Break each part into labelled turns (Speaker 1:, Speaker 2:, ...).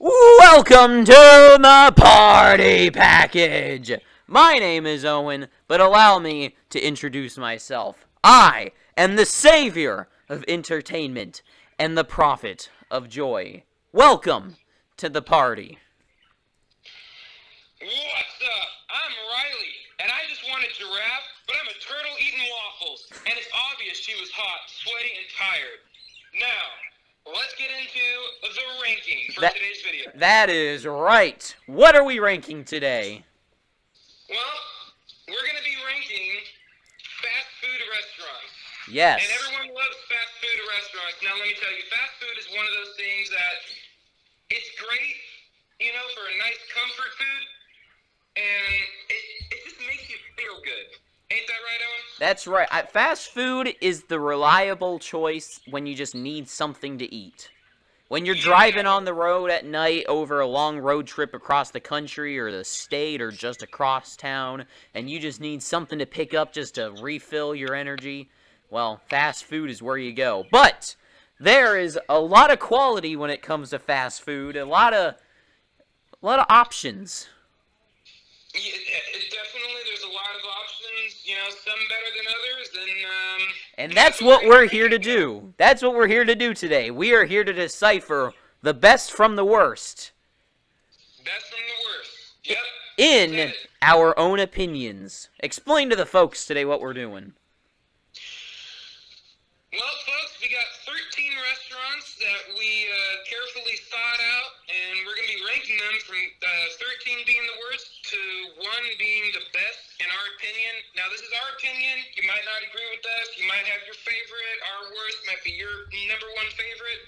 Speaker 1: Welcome to the party package! My name is Owen, but allow me to introduce myself. I am the savior of entertainment and the prophet of joy. Welcome to the party.
Speaker 2: What's up? I'm Riley, and I just wanted giraffe, but I'm a turtle eating waffles, and it's obvious she was hot, sweaty, and tired. Now, let's get into the ranking for today's video.
Speaker 1: That is right. What are we ranking today?
Speaker 2: Well, we're going to be ranking fast food restaurants.
Speaker 1: Yes.
Speaker 2: And everyone loves fast food restaurants. Now, let me tell you, fast food is one of those things that it's great, for a nice comfort food, and it just makes you feel good. Ain't that right, Owen?
Speaker 1: That's right. Fast food is the reliable choice when you just need something to eat. When you're driving on the road at night over a long road trip across the country or the state or just across town, and you just need something to pick up just to refill your energy, well, fast food is where you go. But there is a lot of quality when it comes to fast food, a lot of options.
Speaker 2: Yeah, definitely, there's a lot of options, some better than others,
Speaker 1: And that's what we're here to do. That's what we're here to do today. We are here to decipher the best from the worst.
Speaker 2: Best from the worst. Yep.
Speaker 1: In our own opinions. Explain to the folks today what we're doing.
Speaker 2: Well, folks, we got 13 restaurants that we carefully thought out, and we're going to be ranking them from 13 being the worst to 1 being the best, in our opinion. Now, this is our opinion. You might not agree with us. You might have your favorite. Our worst might be your number 1 favorite.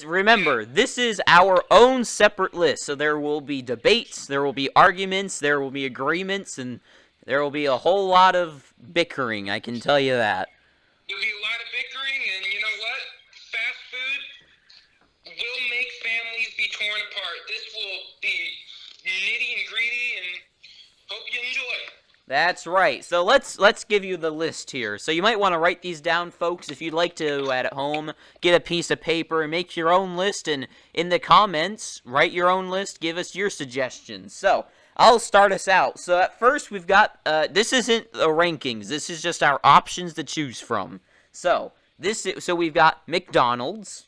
Speaker 1: Remember, this is our own separate list. So there will be debates, there will be arguments, there will be agreements, and there will be a whole lot of bickering, I can tell you that.
Speaker 2: There'll be a lot of bickering, and you know what? Fast food will make families be torn apart. This will be nitty and gritty, and hope you enjoy.
Speaker 1: That's right. So let's give you the list here. So you might want to write these down, folks, if you'd like to at home. Get a piece of paper and make your own list, and in the comments, write your own list. Give us your suggestions. So I'll start us out. So at first we've got, this isn't the rankings. This is just our options to choose from. So we've got McDonald's,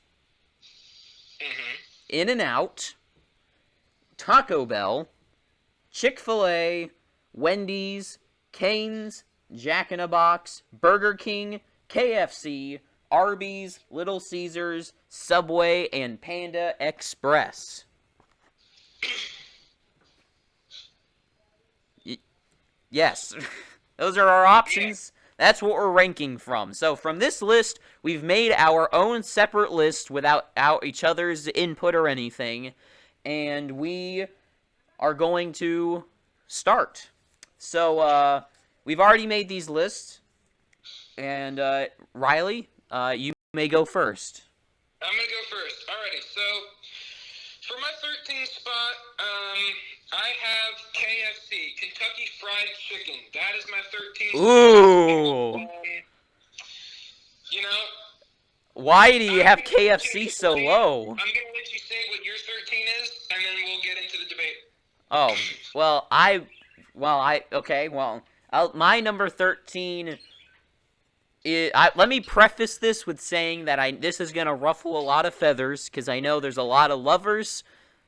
Speaker 1: In-N-Out, Taco Bell, Chick-Fil-A, Wendy's, Cane's, Jack in a Box, Burger King, KFC, Arby's, Little Caesars, Subway, and Panda Express. Yes, those are our options. That's what we're ranking from. So from this list, we've made our own separate list without each other's input or anything, and we are going to start. So we've already made these lists, and Riley, you may go first.
Speaker 2: I'm going to go first. Alrighty, so for my 13th spot, I have KFC, Kentucky Fried Chicken. That is my 13th
Speaker 1: Ooh.
Speaker 2: spot.
Speaker 1: Why do you have KFC so low?
Speaker 2: I'm going to let you say what your 13 is, and then we'll get into the debate.
Speaker 1: Oh, my number 13 is, let me preface this with saying that this is going to ruffle a lot of feathers, because I know there's a lot of lovers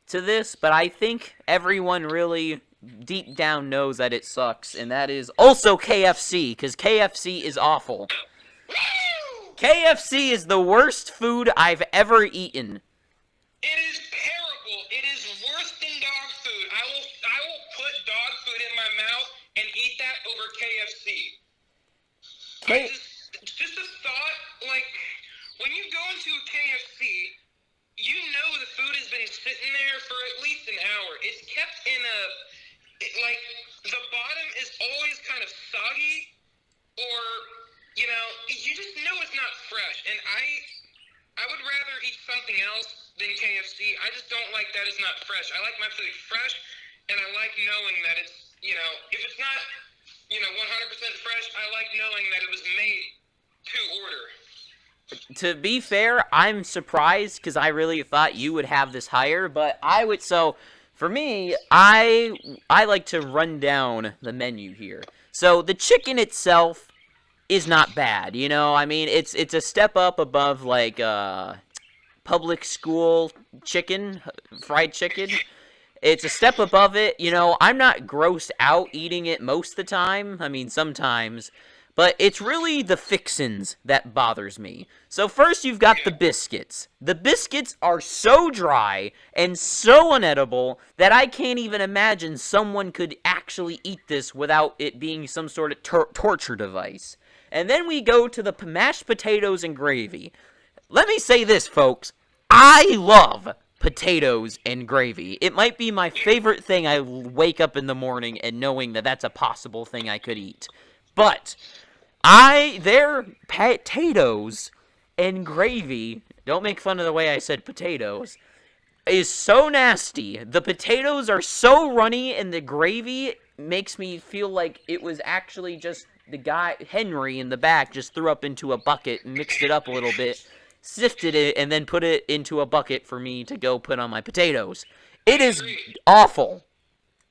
Speaker 1: to this, but I think everyone really deep down knows that it sucks, and that is also KFC, because KFC is awful. KFC is the worst food I've ever eaten.
Speaker 2: It is terrible. It is worse than dog food. I will put dog food in my mouth and eat that over KFC. Just a thought, like, when you go into a KFC, you know the food has been sitting there for at least an hour. It's kept in the bottom is always kind of soggy, or, you just know it's not fresh. And I would rather eat something else than KFC. I just don't like that it's not fresh. I like my food fresh, and I like knowing that it's, if it's not, 100% fresh, I like knowing that it was made to order.
Speaker 1: to be fair, I'm surprised because I really thought you would have this higher, but for me, I like to run down the menu here. So the chicken itself is not bad, you know? I mean, it's a step up above like public school chicken, fried chicken. It's a step above it. You know, I'm not grossed out eating it most of the time. I mean, sometimes. But it's really the fixins that bothers me. So first you've got the biscuits. The biscuits are so dry and so unedible that I can't even imagine someone could actually eat this without it being some sort of torture device. And then we go to the mashed potatoes and gravy. Let me say this, folks. I love potatoes and gravy. It might be my favorite thing. I wake up in the morning and knowing that that's a possible thing I could eat. But their potatoes and gravy, don't make fun of the way I said potatoes, is so nasty. The potatoes are so runny and the gravy makes me feel like it was actually just the guy, Henry, in the back just threw up into a bucket and mixed it up a little bit, sifted it, and then put it into a bucket for me to go put on my potatoes. It is awful.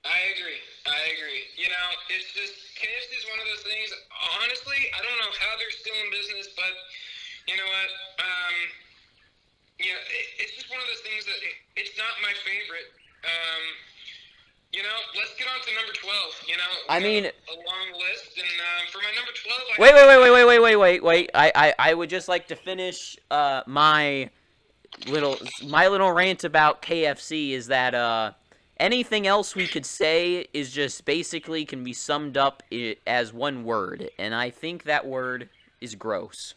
Speaker 2: I agree. You know, it's just, KFC is one of those things, honestly, I don't know how they're still in business, but you know what, it's just one of those things that it's not my favorite. You know, let's get on to number 12, you know.
Speaker 1: I mean,
Speaker 2: a long list, and for my number 12,
Speaker 1: wait. I would just like to finish my little rant about KFC is that anything else we could say is just basically can be summed up as one word, and I think that word is gross.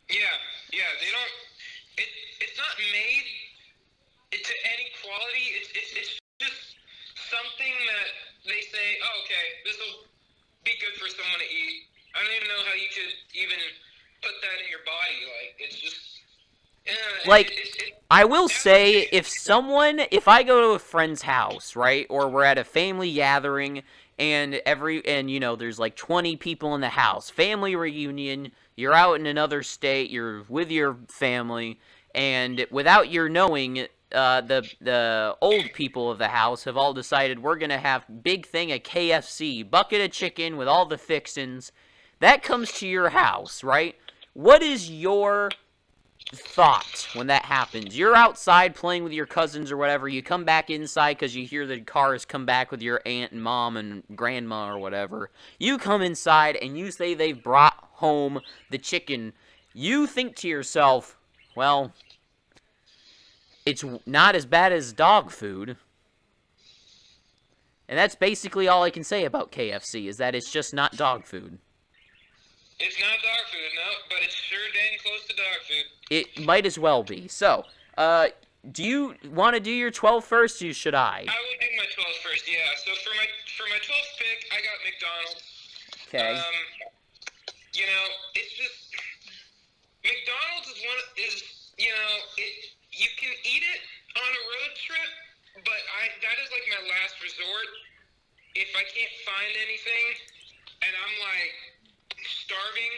Speaker 2: Yeah, they don't, it's not made to any quality, it's just something that they say, oh, okay, this will be good for someone to eat. I don't even know how you could even put that in your body, like, it's just,
Speaker 1: I will say, if I go to a friend's house, right, or we're at a family gathering, and you know, there's like 20 people in the house, family reunion, you're out in another state, you're with your family, and without your knowing, the old people of the house have all decided we're gonna have big thing of KFC, bucket of chicken with all the fixins. That comes to your house, right? What is your thought when that happens? You're outside playing with your cousins or whatever. You come back inside because you hear the cars come back with your aunt and mom and grandma or whatever. You come inside and you say they've brought home the chicken. You think to yourself, well, it's not as bad as dog food. And that's basically all I can say about KFC, is that it's just not dog food.
Speaker 2: It's not dog food, no, but it's sure dang close to dog food.
Speaker 1: It might as well be. So, do you want to do your 12 first, or should I?
Speaker 2: I will do my 12 first, yeah. So for my 12th pick, I got McDonald's.
Speaker 1: Okay.
Speaker 2: You know, it's just, McDonald's you know, you can eat it on a road trip, but that is like my last resort. If I can't find anything, and I'm like starving,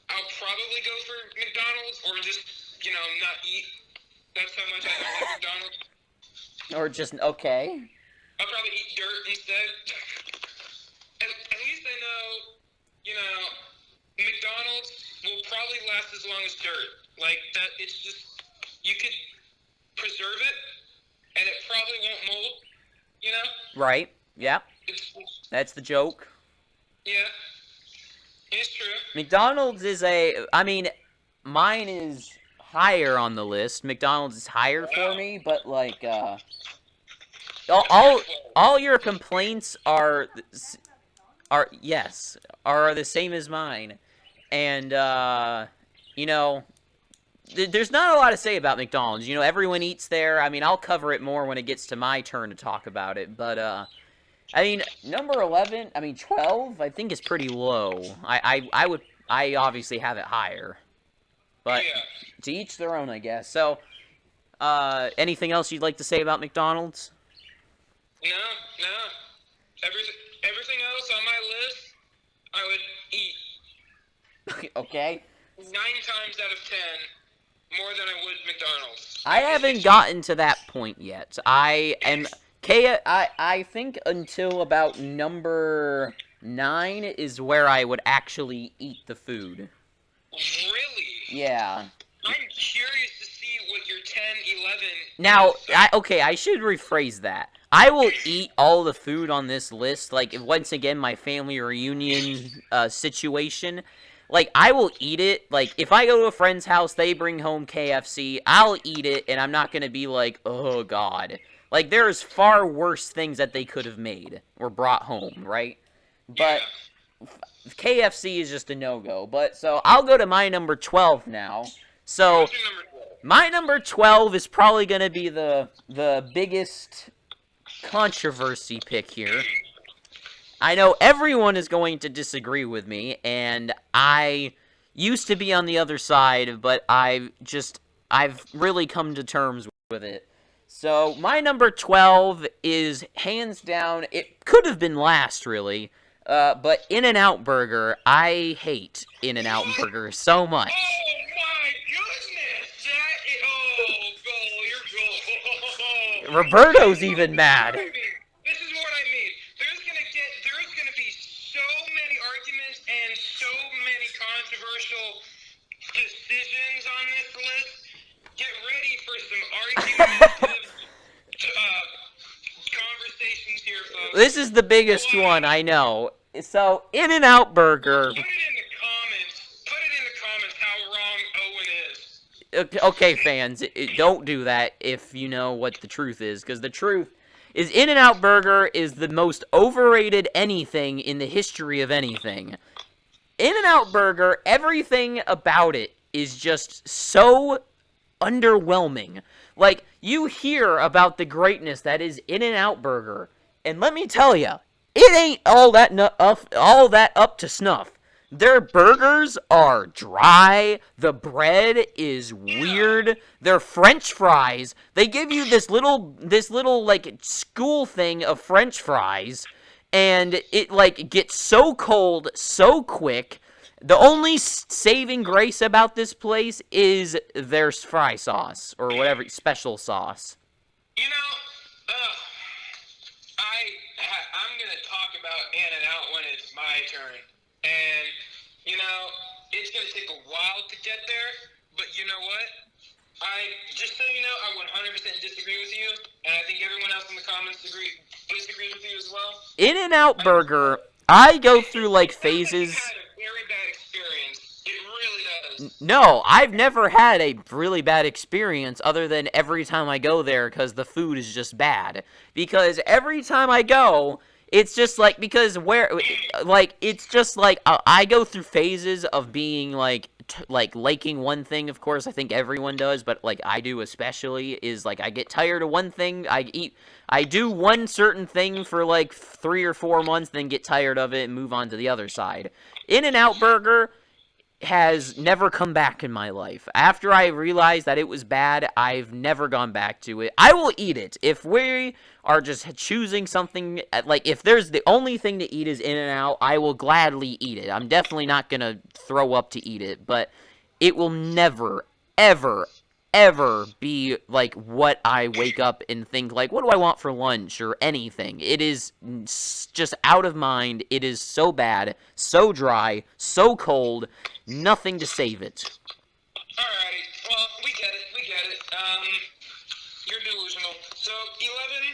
Speaker 2: I'll probably go for McDonald's, or just, you know, not eat. That's how much I don't like McDonald's.
Speaker 1: Or just, okay.
Speaker 2: I'll probably eat dirt instead. At least I know, you know, McDonald's will probably last as long as dirt. Like, that, it's just, you could preserve it, and it probably won't mold, you know?
Speaker 1: Right, yeah. That's the joke.
Speaker 2: Yeah. It's true.
Speaker 1: McDonald's is I mean, mine is higher on the list. McDonald's is higher for me, but like, all your complaints are the same as mine, and you know, there's not a lot to say about McDonald's. You know, everyone eats there. I mean, I'll cover it more when it gets to my turn to talk about it, but I mean, number 12, I think is pretty low. I obviously have it higher, but
Speaker 2: yeah.
Speaker 1: To each their own, I guess. So, anything else you'd like to say about McDonald's?
Speaker 2: No. Everything else on my list, I would eat.
Speaker 1: Okay.
Speaker 2: times out of 10 more than I would McDonald's.
Speaker 1: I haven't gotten to that point yet. I think until about number 9 is where I would actually eat the food.
Speaker 2: Really?
Speaker 1: Yeah.
Speaker 2: I'm curious to see what your 10, 11...
Speaker 1: Now, I should rephrase that. I will eat all the food on this list, like, if, once again, my family reunion situation. Like, I will eat it. Like, if I go to a friend's house, they bring home KFC, I'll eat it, and I'm not gonna be like, oh, God. Like, there's far worse things that they could have made or brought home, right? But KFC is just a no-go. But, so, I'll go to my number 12 now. So,
Speaker 2: What's your number 12?
Speaker 1: my number 12 is probably going to be the biggest controversy pick here. I know everyone is going to disagree with me, and I used to be on the other side, but I've really come to terms with it. So, my number 12 is, hands down, it could have been last, really, but In-N-Out Burger. I hate In-N-Out Burger so much.
Speaker 2: Oh my goodness! That is... Oh, go, you're go.
Speaker 1: Roberto's even mad.
Speaker 2: This is what I mean. There's gonna be so many arguments and so many controversial decisions on this list. Get ready for some argumentative conversations here, folks.
Speaker 1: This is the biggest one, I know. So, In-N-Out Burger.
Speaker 2: Put it in the comments. Put it in the comments how wrong Owen is.
Speaker 1: Okay, fans, don't do that if you know what the truth is, because the truth is In-N-Out Burger is the most overrated anything in the history of anything. In-N-Out Burger, everything about it is just so underwhelming. Like, you hear about the greatness that is In-N-Out Burger, and let me tell ya, it ain't all that up to snuff. Their burgers are dry, the bread is weird, their french fries, they give you this little, like, school thing of french fries, and it, like, gets so cold so quick. The only saving grace about this place is their fry sauce, or whatever, special sauce.
Speaker 2: You know, I'm gonna talk about In-N-Out when it's my turn, and you know, it's gonna take a while to get there, but you know what? Just so you know, I 100% disagree with you, and I think everyone else in the comments disagrees with you as well.
Speaker 1: In-N-Out Burger, I go through, like, phases.
Speaker 2: Had a very bad experience. It really does.
Speaker 1: No, I've never had a really bad experience other than every time I go there because the food is just bad. Because every time I go, it's just like, it's just like, I go through phases of being like liking one thing, of course, I think everyone does, but like I do especially, is like I get tired of one thing, I do one certain thing for like 3 or 4 months, then get tired of it and move on to the other side. In-N-Out Burger has never come back in my life. After I realized that it was bad, I've never gone back to it. I will eat it. If we are just choosing something, like, if there's the only thing to eat is In-N-Out, I will gladly eat it. I'm definitely not gonna throw up to eat it, but it will never, ever, ever be, like, what I wake up and think, like, what do I want for lunch, or anything. It is just out of mind. It is so bad, so dry, so cold, nothing to save it.
Speaker 2: Alrighty, well, we get it. You're delusional. So, 11,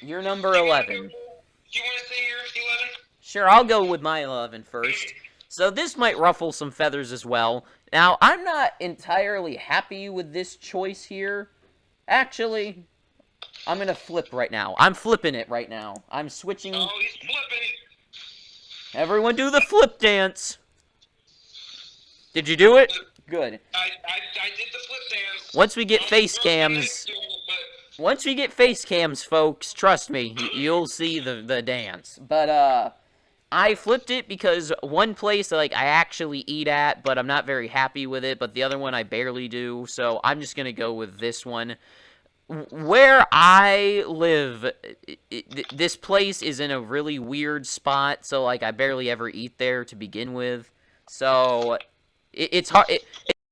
Speaker 1: You're number 11.
Speaker 2: Do you want to say your 11?
Speaker 1: Sure, I'll go with my 11 first. So this might ruffle some feathers as well. Now, I'm not entirely happy with this choice here. Actually, I'm gonna flip right now. I'm flipping it right now. I'm switching.
Speaker 2: Oh, he's flipping.
Speaker 1: Everyone do the flip dance. Did you do it? Good.
Speaker 2: I did the flip dance.
Speaker 1: Once we get face cams, folks, trust me, you'll see the dance. But, I flipped it because one place, like, I actually eat at, but I'm not very happy with it, but the other one I barely do, so I'm just gonna go with this one. Where I live, this place is in a really weird spot, so, like, I barely ever eat there to begin with. So it's hard.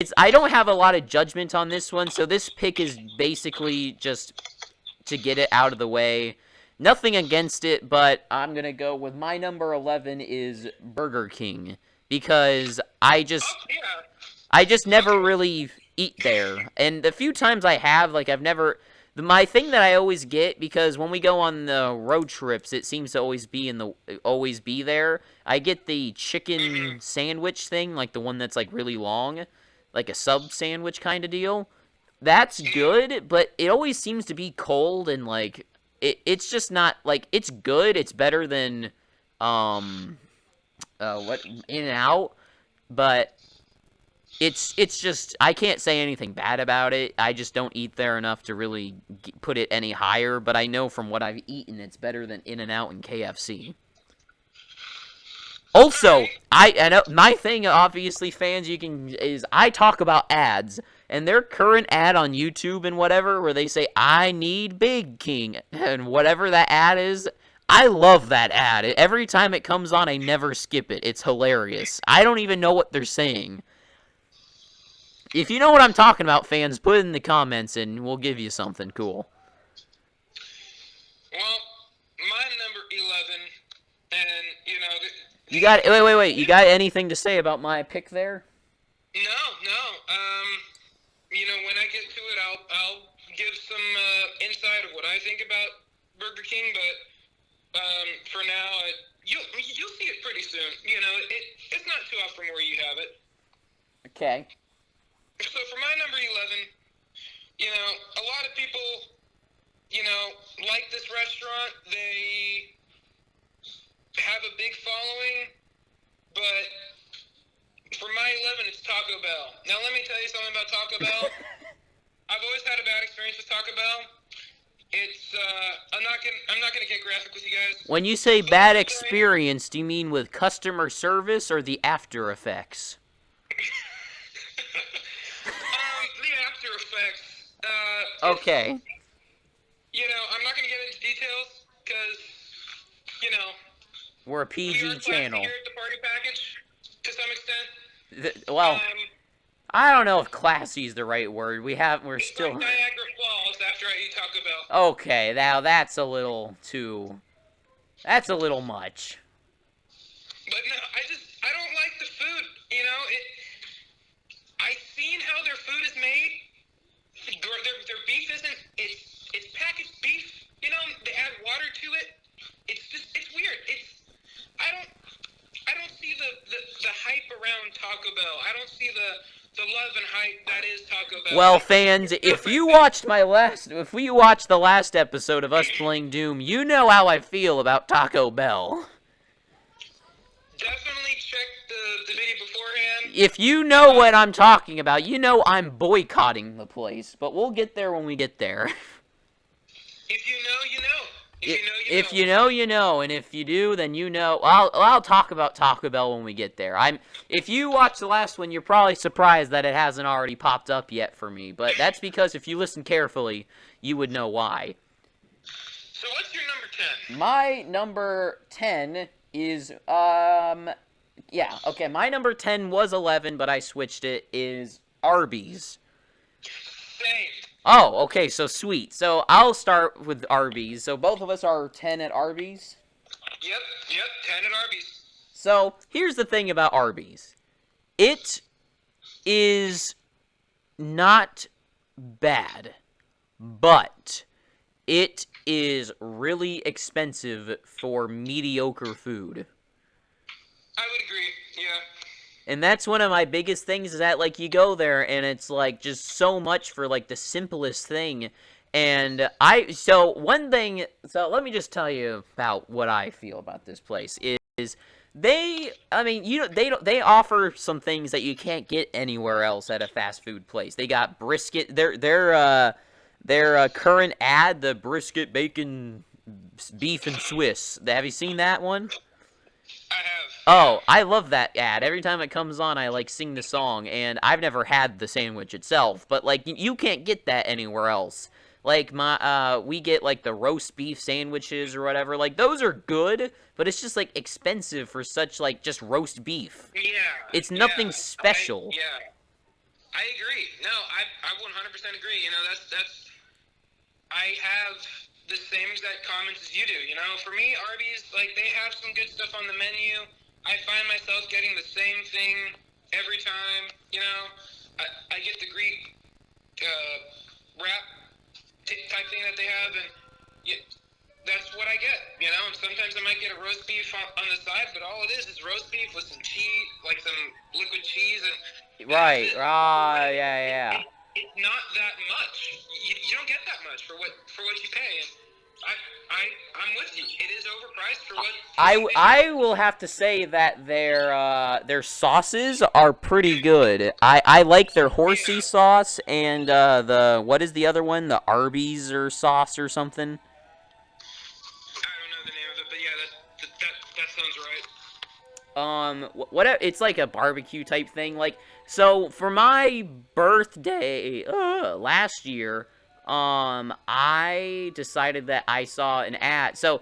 Speaker 1: It's I don't have a lot of judgment on this one, so this pick is basically just to get it out of the way. Nothing against it, but I'm going to go with my number 11 is Burger King because I just never really eat there. And the few times I have, like I've never my thing that I always get, because when we go on the road trips, it seems to always be there. I get the chicken sandwich thing, like the one that's like really long, like a sub sandwich kind of deal. That's good, but it always seems to be cold and like it's just not like it's good. It's better than what In-N-Out, but it's just I can't say anything bad about it. I just don't eat there enough to really put it any higher, but I know from what I've eaten it's better than In-N-Out and KFC. Also, I know my thing, obviously, fans, is I talk about ads, and their current ad on YouTube and whatever, where they say I need Big King and whatever that ad is. I love that ad. Every time it comes on, I never skip it. It's hilarious. I don't even know what they're saying. If you know what I'm talking about, fans, put it in the comments, and we'll give you something cool.
Speaker 2: Well, my number 11, and you know.
Speaker 1: You got wait. You got anything to say about my pick there?
Speaker 2: No. You know, when I get to it, I'll give some insight of what I think about Burger King. But for now, you'll see it pretty soon. You know, it's not too off from where you have it.
Speaker 1: Okay.
Speaker 2: So for my number 11, you know, a lot of people, you know, like this restaurant. They have a big following, but for my 11, it's Taco Bell. Now, let me tell you something about Taco Bell. I've always had a bad experience with Taco Bell. It's I'm not gonna get graphic with you guys.
Speaker 1: When you say bad experience, do you mean with customer service or the after effects?
Speaker 2: The after effects.
Speaker 1: Okay.
Speaker 2: You know, I'm not gonna get into details because, you know,
Speaker 1: We're a PG channel.
Speaker 2: Here at the party package, to some extent.
Speaker 1: Well, I don't know if classy is the right word. We're still.
Speaker 2: Like Niagara Falls after I eat Taco Bell.
Speaker 1: Okay, now that's a little too. That's a little much.
Speaker 2: But no, I don't like the food. You know, I've seen how their food is made. Their beef isn't. It's packaged beef. You know, they add water to it. It's weird. I don't see the hype around Taco Bell. I don't see the love and hype that is Taco Bell.
Speaker 1: Well, fans, if we watched the last episode of us playing Doom, you know how I feel about Taco Bell.
Speaker 2: Definitely check the video beforehand.
Speaker 1: If you know what I'm talking about, you know I'm boycotting the place, but we'll get there when we get there.
Speaker 2: If you know, you know.
Speaker 1: If you know, you know, and if you do, then you know. I'll talk about Taco Bell when we get there. If you watch the last one, you're probably surprised that it hasn't already popped up yet for me, but that's because if you listen carefully, you would know why.
Speaker 2: So what's your number 10?
Speaker 1: My number 10 is, yeah, okay, my number 10 was 11, but I switched it, is Arby's.
Speaker 2: Same.
Speaker 1: Oh, okay, so sweet. So I'll start with Arby's. So both of us are 10 at Arby's?
Speaker 2: Yep, 10 at Arby's.
Speaker 1: So here's the thing about Arby's. It is not bad, but it is really expensive for mediocre food.
Speaker 2: I would agree, yeah.
Speaker 1: And that's one of my biggest things is that, like, you go there and it's, like, just so much for, like, the simplest thing. And so let me just tell you about what I feel about this place is they offer some things that you can't get anywhere else at a fast food place. They got brisket, their current ad, the brisket, bacon, beef, and Swiss. Have you seen that one?
Speaker 2: I have.
Speaker 1: Oh, I love that ad. Every time it comes on, I, like, sing the song, and I've never had the sandwich itself, but, like, you can't get that anywhere else. Like we get like the roast beef sandwiches or whatever. Like those are good, but it's just like expensive for such like just roast beef.
Speaker 2: Yeah.
Speaker 1: It's nothing
Speaker 2: Yeah.
Speaker 1: special.
Speaker 2: I agree. No, I 100% agree. You know, that's I have the same exact comments as you do. You know, for me, Arby's, like, they have some good stuff on the menu. I find myself getting the same thing every time. You know, I get the Greek wrap type thing that they have, and that's what I get. You know, and sometimes I might get a roast beef on the side, but all it is roast beef with some cheese, like some liquid cheese, and
Speaker 1: Right. Ah, yeah.
Speaker 2: it's not that much. You don't get that much for what you pay. And I'm with you. It is overpriced for what you pay.
Speaker 1: I will have to say that their sauces are pretty good. I like their horsey sauce and the what is the other one? The Arby's or sauce or something.
Speaker 2: I don't know the name of it, but yeah, that sounds right.
Speaker 1: What it's like a barbecue type thing. Like, so for my birthday last year, I decided that I saw an ad. So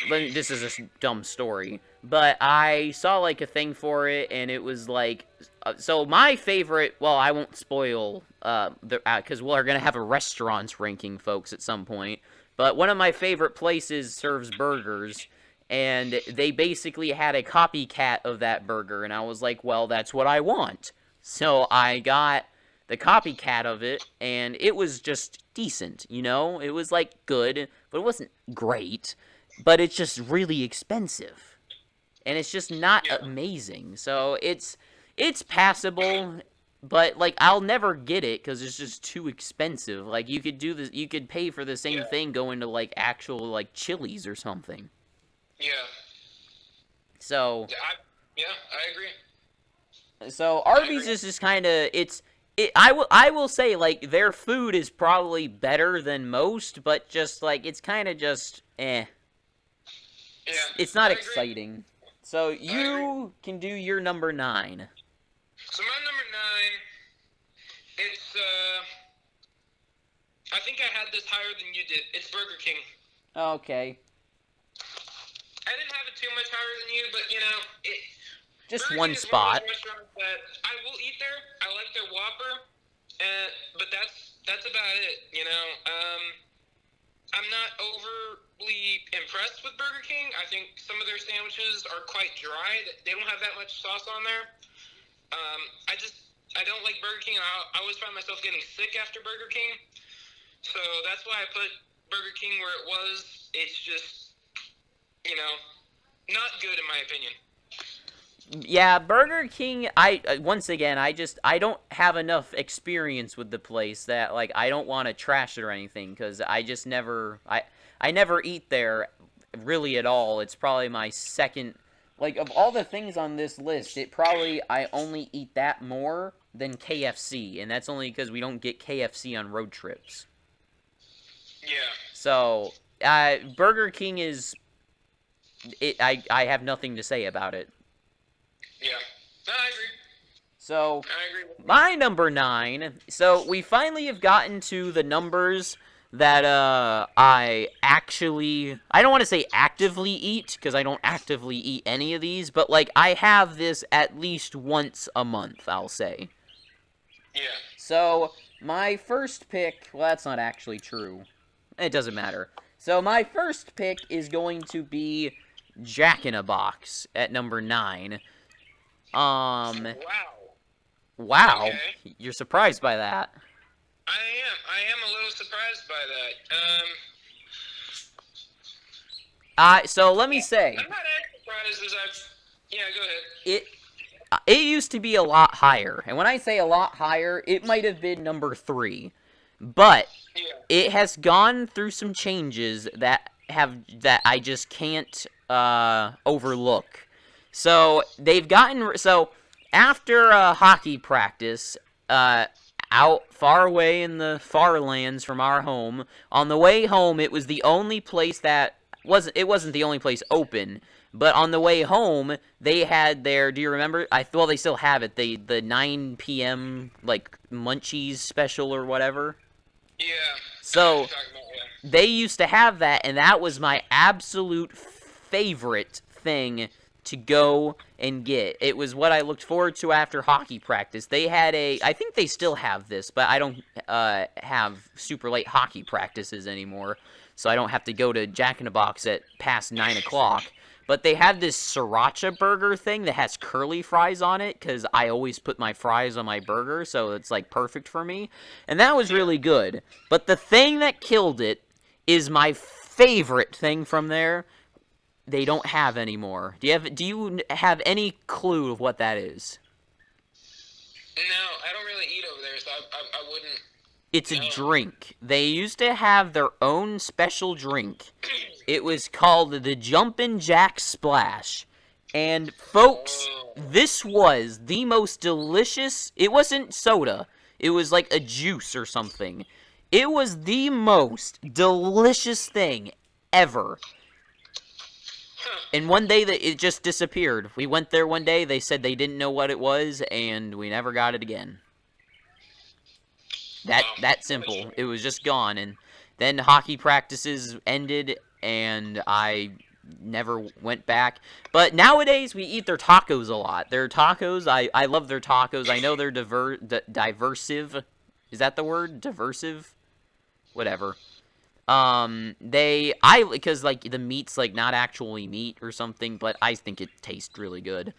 Speaker 1: this is a dumb story, but I saw like a thing for it, and it was like, so my favorite. Well, I won't spoil because we're gonna have a restaurants ranking, folks, at some point. But one of my favorite places serves burgers. And they basically had a copycat of that burger, and I was like, well, that's what I want. So I got the copycat of it, and it was just decent, you know? It was, like, good, but it wasn't great. But it's just really expensive. And it's just not amazing. So it's passable, but, like, I'll never get it because it's just too expensive. Like, you could do this, you could pay for the same thing going to, like, actual, like, Chili's or something.
Speaker 2: Yeah.
Speaker 1: So.
Speaker 2: I agree.
Speaker 1: So Arby's is just kind of I will say like their food is probably better than most, but just like it's kind of just eh.
Speaker 2: Yeah.
Speaker 1: It's not exciting. So you can do your number 9.
Speaker 2: So my number 9, it's I think I had this higher than you did. It's Burger King.
Speaker 1: Okay.
Speaker 2: I didn't have it too much higher than you, but you know,
Speaker 1: just
Speaker 2: Burger
Speaker 1: one
Speaker 2: King is
Speaker 1: spot.
Speaker 2: One of those restaurants that I will eat there. I like their Whopper, but that's about it. You know, I'm not overly impressed with Burger King. I think some of their sandwiches are quite dry. They don't have that much sauce on there. I don't like Burger King. I always find myself getting sick after Burger King, so that's why I put Burger King where it was. It's just, you know, not good in my opinion.
Speaker 1: Yeah, Burger King, once again, I don't have enough experience with the place that, like, I don't want to trash it or anything, because I just never, I never eat there really at all. It's probably my second, like, of all the things on this list, I only eat that more than KFC, and that's only because we don't get KFC on road trips.
Speaker 2: Yeah.
Speaker 1: So, Burger King is... I have nothing to say about it.
Speaker 2: Yeah. No, I agree.
Speaker 1: So,
Speaker 2: I agree.
Speaker 1: my number 9. So, we finally have gotten to the numbers that I don't want to say actively eat, because I don't actively eat any of these, but, like, I have this at least once a month, I'll say.
Speaker 2: Yeah.
Speaker 1: So, my first pick... Well, that's not actually true. It doesn't matter. So, my first pick is going to be Jack in a Box at number 9.
Speaker 2: Wow.
Speaker 1: Wow.
Speaker 2: Okay.
Speaker 1: You're surprised by that.
Speaker 2: I am a little surprised by that.
Speaker 1: So let me say.
Speaker 2: I'm not as surprised as yeah, go ahead.
Speaker 1: It used to be a lot higher. And when I say a lot higher, it might have been number 3. But it has gone through some changes that I just can't overlook. So they've gotten after hockey practice out far away in the far lands from our home, on the way home it was the only place that wasn't the only place open. But on the way home, they had their, do you remember? Well, they still have it. The 9 p.m. like Munchies special or whatever.
Speaker 2: Yeah.
Speaker 1: So,
Speaker 2: Talking about, yeah.
Speaker 1: they used to have that, and that was my absolute favorite thing to go and get. It was what I looked forward to after hockey practice. They had I think they still have this, but I don't have super late hockey practices anymore, so I don't have to go to Jack in the Box at past 9 o'clock. But they have this sriracha burger thing that has curly fries on it, because I always put my fries on my burger, so it's like perfect for me. And that was really good. But the thing that killed it is my favorite thing from there. They don't have anymore. Do you have any clue of what that is?
Speaker 2: No, I don't really eat over there, so I wouldn't.
Speaker 1: It's a
Speaker 2: No.
Speaker 1: drink. They used to have their own special drink. It was called the Jumpin' Jack Splash. And folks, this was the most delicious. It wasn't soda. It was like a juice or something. It was the most delicious thing ever. And one day it just disappeared. We went there one day, they said they didn't know what it was, and we never got it again. That simple. It was just gone, and then hockey practices ended, and I never went back. But nowadays, we eat their tacos a lot. Their tacos, I love their tacos. I know they're diversive. Is that the word? Diversive? Whatever. Because, like, the meat's, like, not actually meat or something, but I think it tastes really good.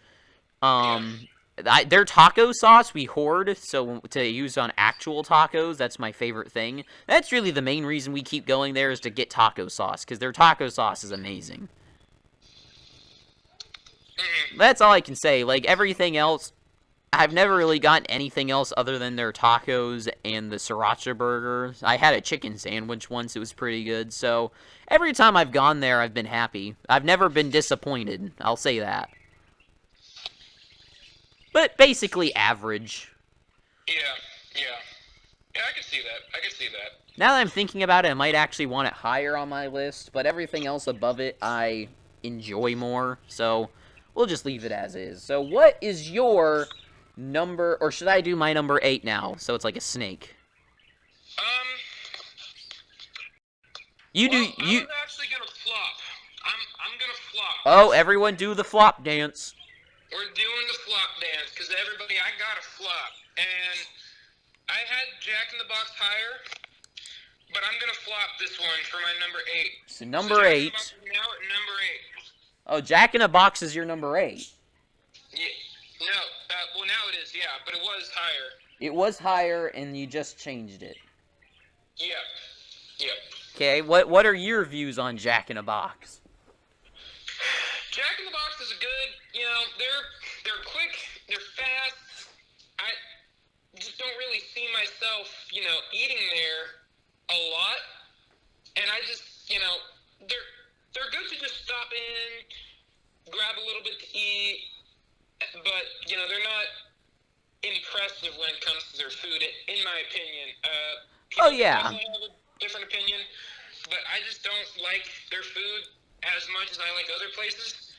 Speaker 1: Their taco sauce we hoard, so to use on actual tacos, that's my favorite thing. That's really the main reason we keep going there, is to get taco sauce, because their taco sauce is amazing. That's all I can say. Like, everything else, I've never really gotten anything else other than their tacos and the sriracha burger. I had a chicken sandwich once. It was pretty good. So, every time I've gone there, I've been happy. I've never been disappointed. I'll say that. But basically average.
Speaker 2: Yeah. Yeah, I can see that. I can see that.
Speaker 1: Now that I'm thinking about it, I might actually want it higher on my list. But everything else above it, I enjoy more. So, we'll just leave it as is. So, what is your number, or should I do my number 8 now, so it's like a snake? You
Speaker 2: well,
Speaker 1: do, you...
Speaker 2: I'm actually gonna flop. I'm gonna flop.
Speaker 1: Oh, everyone do the flop dance.
Speaker 2: We're doing the flop dance, because everybody, I got a flop. And I had Jack in the Box higher, but I'm gonna flop this one for my number 8.
Speaker 1: So number 8.
Speaker 2: Jack in the Box is now at number 8.
Speaker 1: Oh, Jack in the Box is your number 8.
Speaker 2: Yeah. No, well now it is, yeah, but it was higher.
Speaker 1: It was higher, and you just changed it.
Speaker 2: Yeah. Yep.
Speaker 1: Okay, what are your views on Jack in the Box?
Speaker 2: Jack in the Box is a good, they're quick, they're fast. I just don't really see myself, eating there a lot. And I just, they're good to just stop in, grab a little bit to eat. But, they're not impressive when it comes to their food, in my opinion.
Speaker 1: Oh, yeah.
Speaker 2: People have a different opinion, but I just don't like their food as much as I like other places.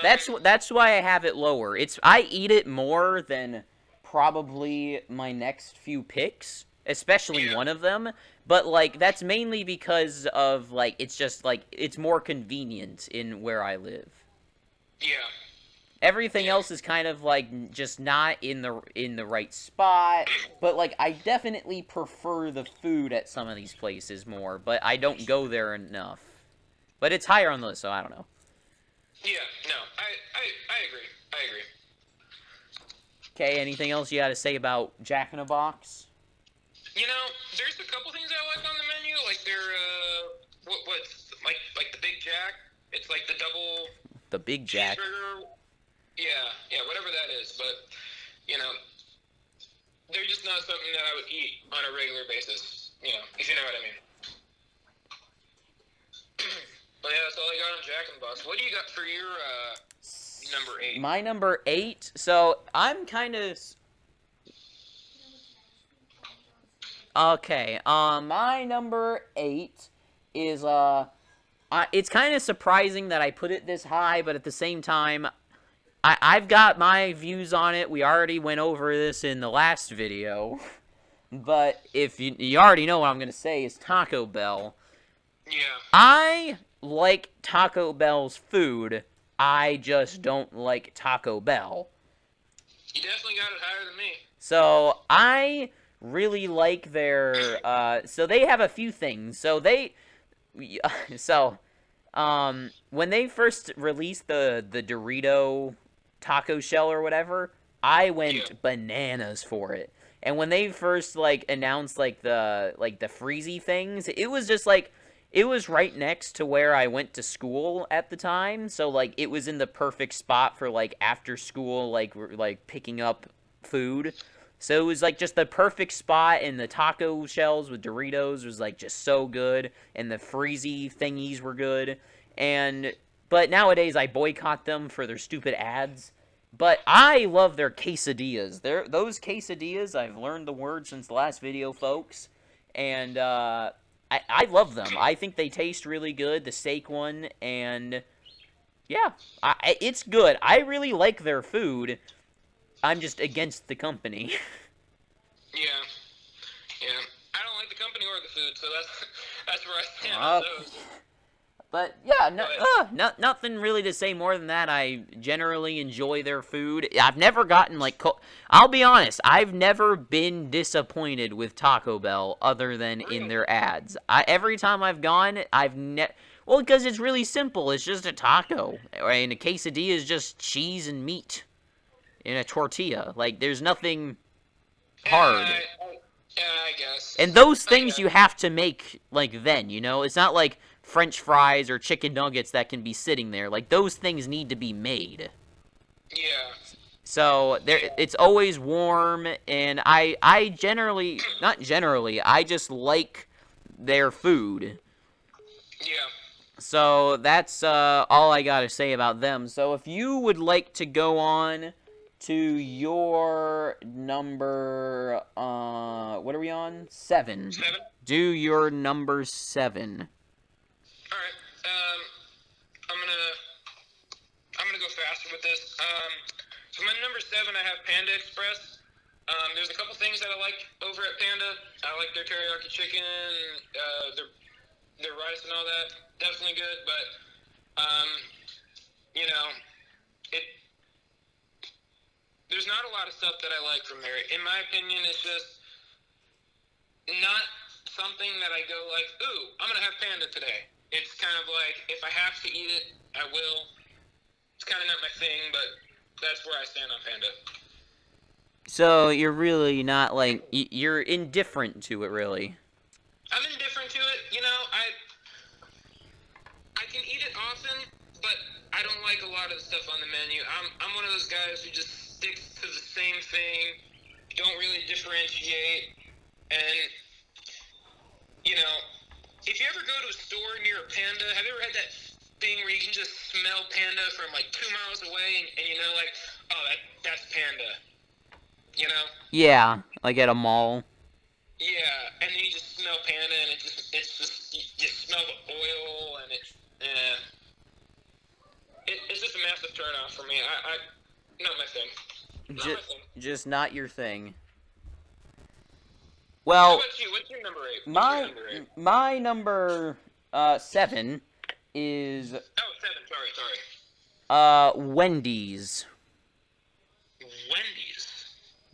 Speaker 1: That's why I have it lower. I eat it more than probably my next few picks, especially one of them. But, like, that's mainly because of, like, it's just, like, it's more convenient in where I live.
Speaker 2: Yeah.
Speaker 1: Everything else is kind of, like, just not in the right spot. But, like, I definitely prefer the food at some of these places more. But I don't go there enough. But it's higher on the list, so I don't know.
Speaker 2: Yeah, no, I agree. I agree.
Speaker 1: Okay, anything else you got to say about Jack in a Box?
Speaker 2: There's a couple things I like on the menu. Like, what's, like the Big Jack? It's like the double...
Speaker 1: The Big Jack.
Speaker 2: Cheeseburger. Yeah, whatever that is, but, they're just not something that I would eat on a regular basis, if you know what I mean. But yeah, that's all I got on Jack in the Box. What do you got for your, number 8?
Speaker 1: My number 8, so I'm kind of... Okay, my number 8 is, it's kind of surprising that I put it this high, but at the same time, I've got my views on it. We already went over this in the last video. But if you already know what I'm gonna say is Taco Bell.
Speaker 2: Yeah.
Speaker 1: I like Taco Bell's food. I just don't like Taco Bell.
Speaker 2: You definitely got it higher than me.
Speaker 1: So I really like their. So they have a few things. So when they first released the Dorito taco shell or whatever, I
Speaker 2: Yeah.
Speaker 1: went bananas for it. And when they first like announced like the freezy things, it was just like it was right next to where I went to school at the time, so like it was in the perfect spot for like after school like picking up food. So it was like just the perfect spot, and the taco shells with Doritos was like just so good, and the freezy thingies were good. And but nowadays I boycott them for their stupid ads. But I love their quesadillas. Those quesadillas, I've learned the word since the last video, folks. And I love them. I think they taste really good, the steak one. And yeah, it's good. I really like their food. I'm just against the company.
Speaker 2: Yeah. Yeah. I don't like the company or the food, so that's where I stand on
Speaker 1: uh,
Speaker 2: those.
Speaker 1: But yeah,
Speaker 2: But
Speaker 1: nothing really to say more than that. I generally enjoy their food. I've never gotten like I'll be honest, I've never been disappointed with Taco Bell other than in
Speaker 2: really,
Speaker 1: their ads. Every time I've gone, well, because it's really simple. It's just a taco, and a quesadilla is just cheese and meat in a tortilla. Like there's nothing hard.
Speaker 2: yeah, I guess.
Speaker 1: And those
Speaker 2: I
Speaker 1: things
Speaker 2: guess.
Speaker 1: you have to make like then, it's not like French fries or chicken nuggets that can be sitting there. Like those things need to be made.
Speaker 2: Yeah.
Speaker 1: So
Speaker 2: Yeah.
Speaker 1: it's always warm, and I generally, not generally, I just like their food.
Speaker 2: Yeah.
Speaker 1: So that's all I gotta say about them. So if you would like to go on to your number, what are we on? 7.
Speaker 2: 7.
Speaker 1: Do your number 7.
Speaker 2: All right. I'm gonna go faster with this. So my number 7, I have Panda Express. There's a couple things that I like over at Panda. I like their teriyaki chicken, their rice and all that. Definitely good, but you know, it. There's not a lot of stuff that I like from there. In my opinion, it's just not something that I go like, ooh, I'm gonna have Panda today. It's kind of like if I have to eat it, I will. It's kind of not my thing, but that's where I stand on Panda.
Speaker 1: So you're really not like you're indifferent to it, really.
Speaker 2: I'm indifferent to it. I can eat it often, but I don't like a lot of the stuff on the menu. I'm one of those guys who just sticks to the same thing, don't really differentiate, and if you ever go to a store near a Panda, have you ever had that thing where you can just smell Panda from like 2 miles away, and like, oh, that's Panda, you know?
Speaker 1: Yeah, like at a mall.
Speaker 2: Yeah, and then you just smell Panda, and it's just you smell the oil, and it's just a massive turnoff for me. Not my thing. Not my thing.
Speaker 1: Just not your thing.
Speaker 2: How
Speaker 1: Well,
Speaker 2: about you? What's your number 8? What's your number 8?
Speaker 1: my number 7 is
Speaker 2: Oh, 7. Sorry.
Speaker 1: Wendy's.
Speaker 2: Wendy's.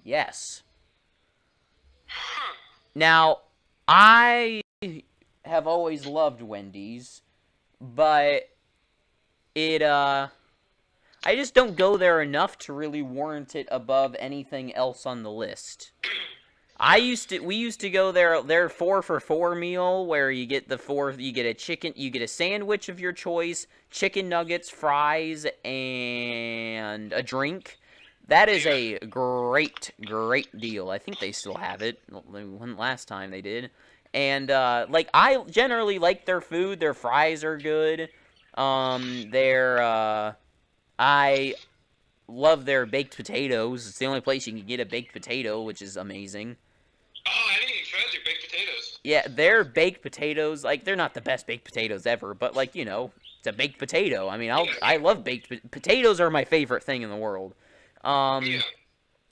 Speaker 1: Yes.
Speaker 2: Huh.
Speaker 1: Now, I have always loved Wendy's, but I just don't go there enough to really warrant it above anything else on the list. We used to go there, their 4 for $4 meal, where you get you get a chicken, you get a sandwich of your choice, chicken nuggets, fries, and a drink. That is a great, great deal. I think they still have it. Last time they did. And, I generally like their food. Their fries are good. I love their baked potatoes. It's the only place you can get a baked potato, which is amazing.
Speaker 2: Oh, I didn't even try their baked potatoes.
Speaker 1: Yeah, their baked potatoes, they're not the best baked potatoes ever, but, it's a baked potato. I mean, I love baked potatoes are my favorite thing in the world.
Speaker 2: Yeah.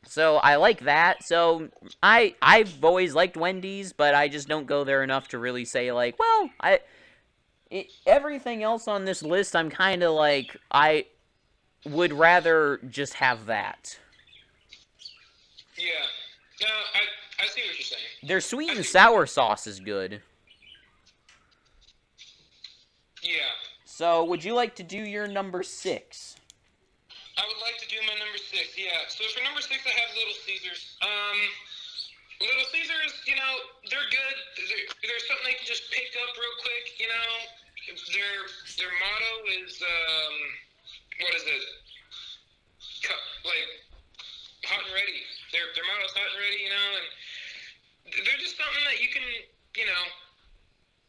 Speaker 1: So I like that. So I've always liked Wendy's, but I just don't go there enough to really say like, well, everything else on this list, I'm kind of like I would rather just have that.
Speaker 2: Yeah. No, I see what you're saying.
Speaker 1: Their sweet and sour sauce is good.
Speaker 2: Yeah.
Speaker 1: So would you like to do your number 6?
Speaker 2: I would like to do my number 6. Yeah. So for number 6, I have Little Caesars. Little Caesars, they're good. They're something they can just pick up real quick. Their motto is what is it? Like hot and ready. Their motto is hot and ready. And they're just something that you can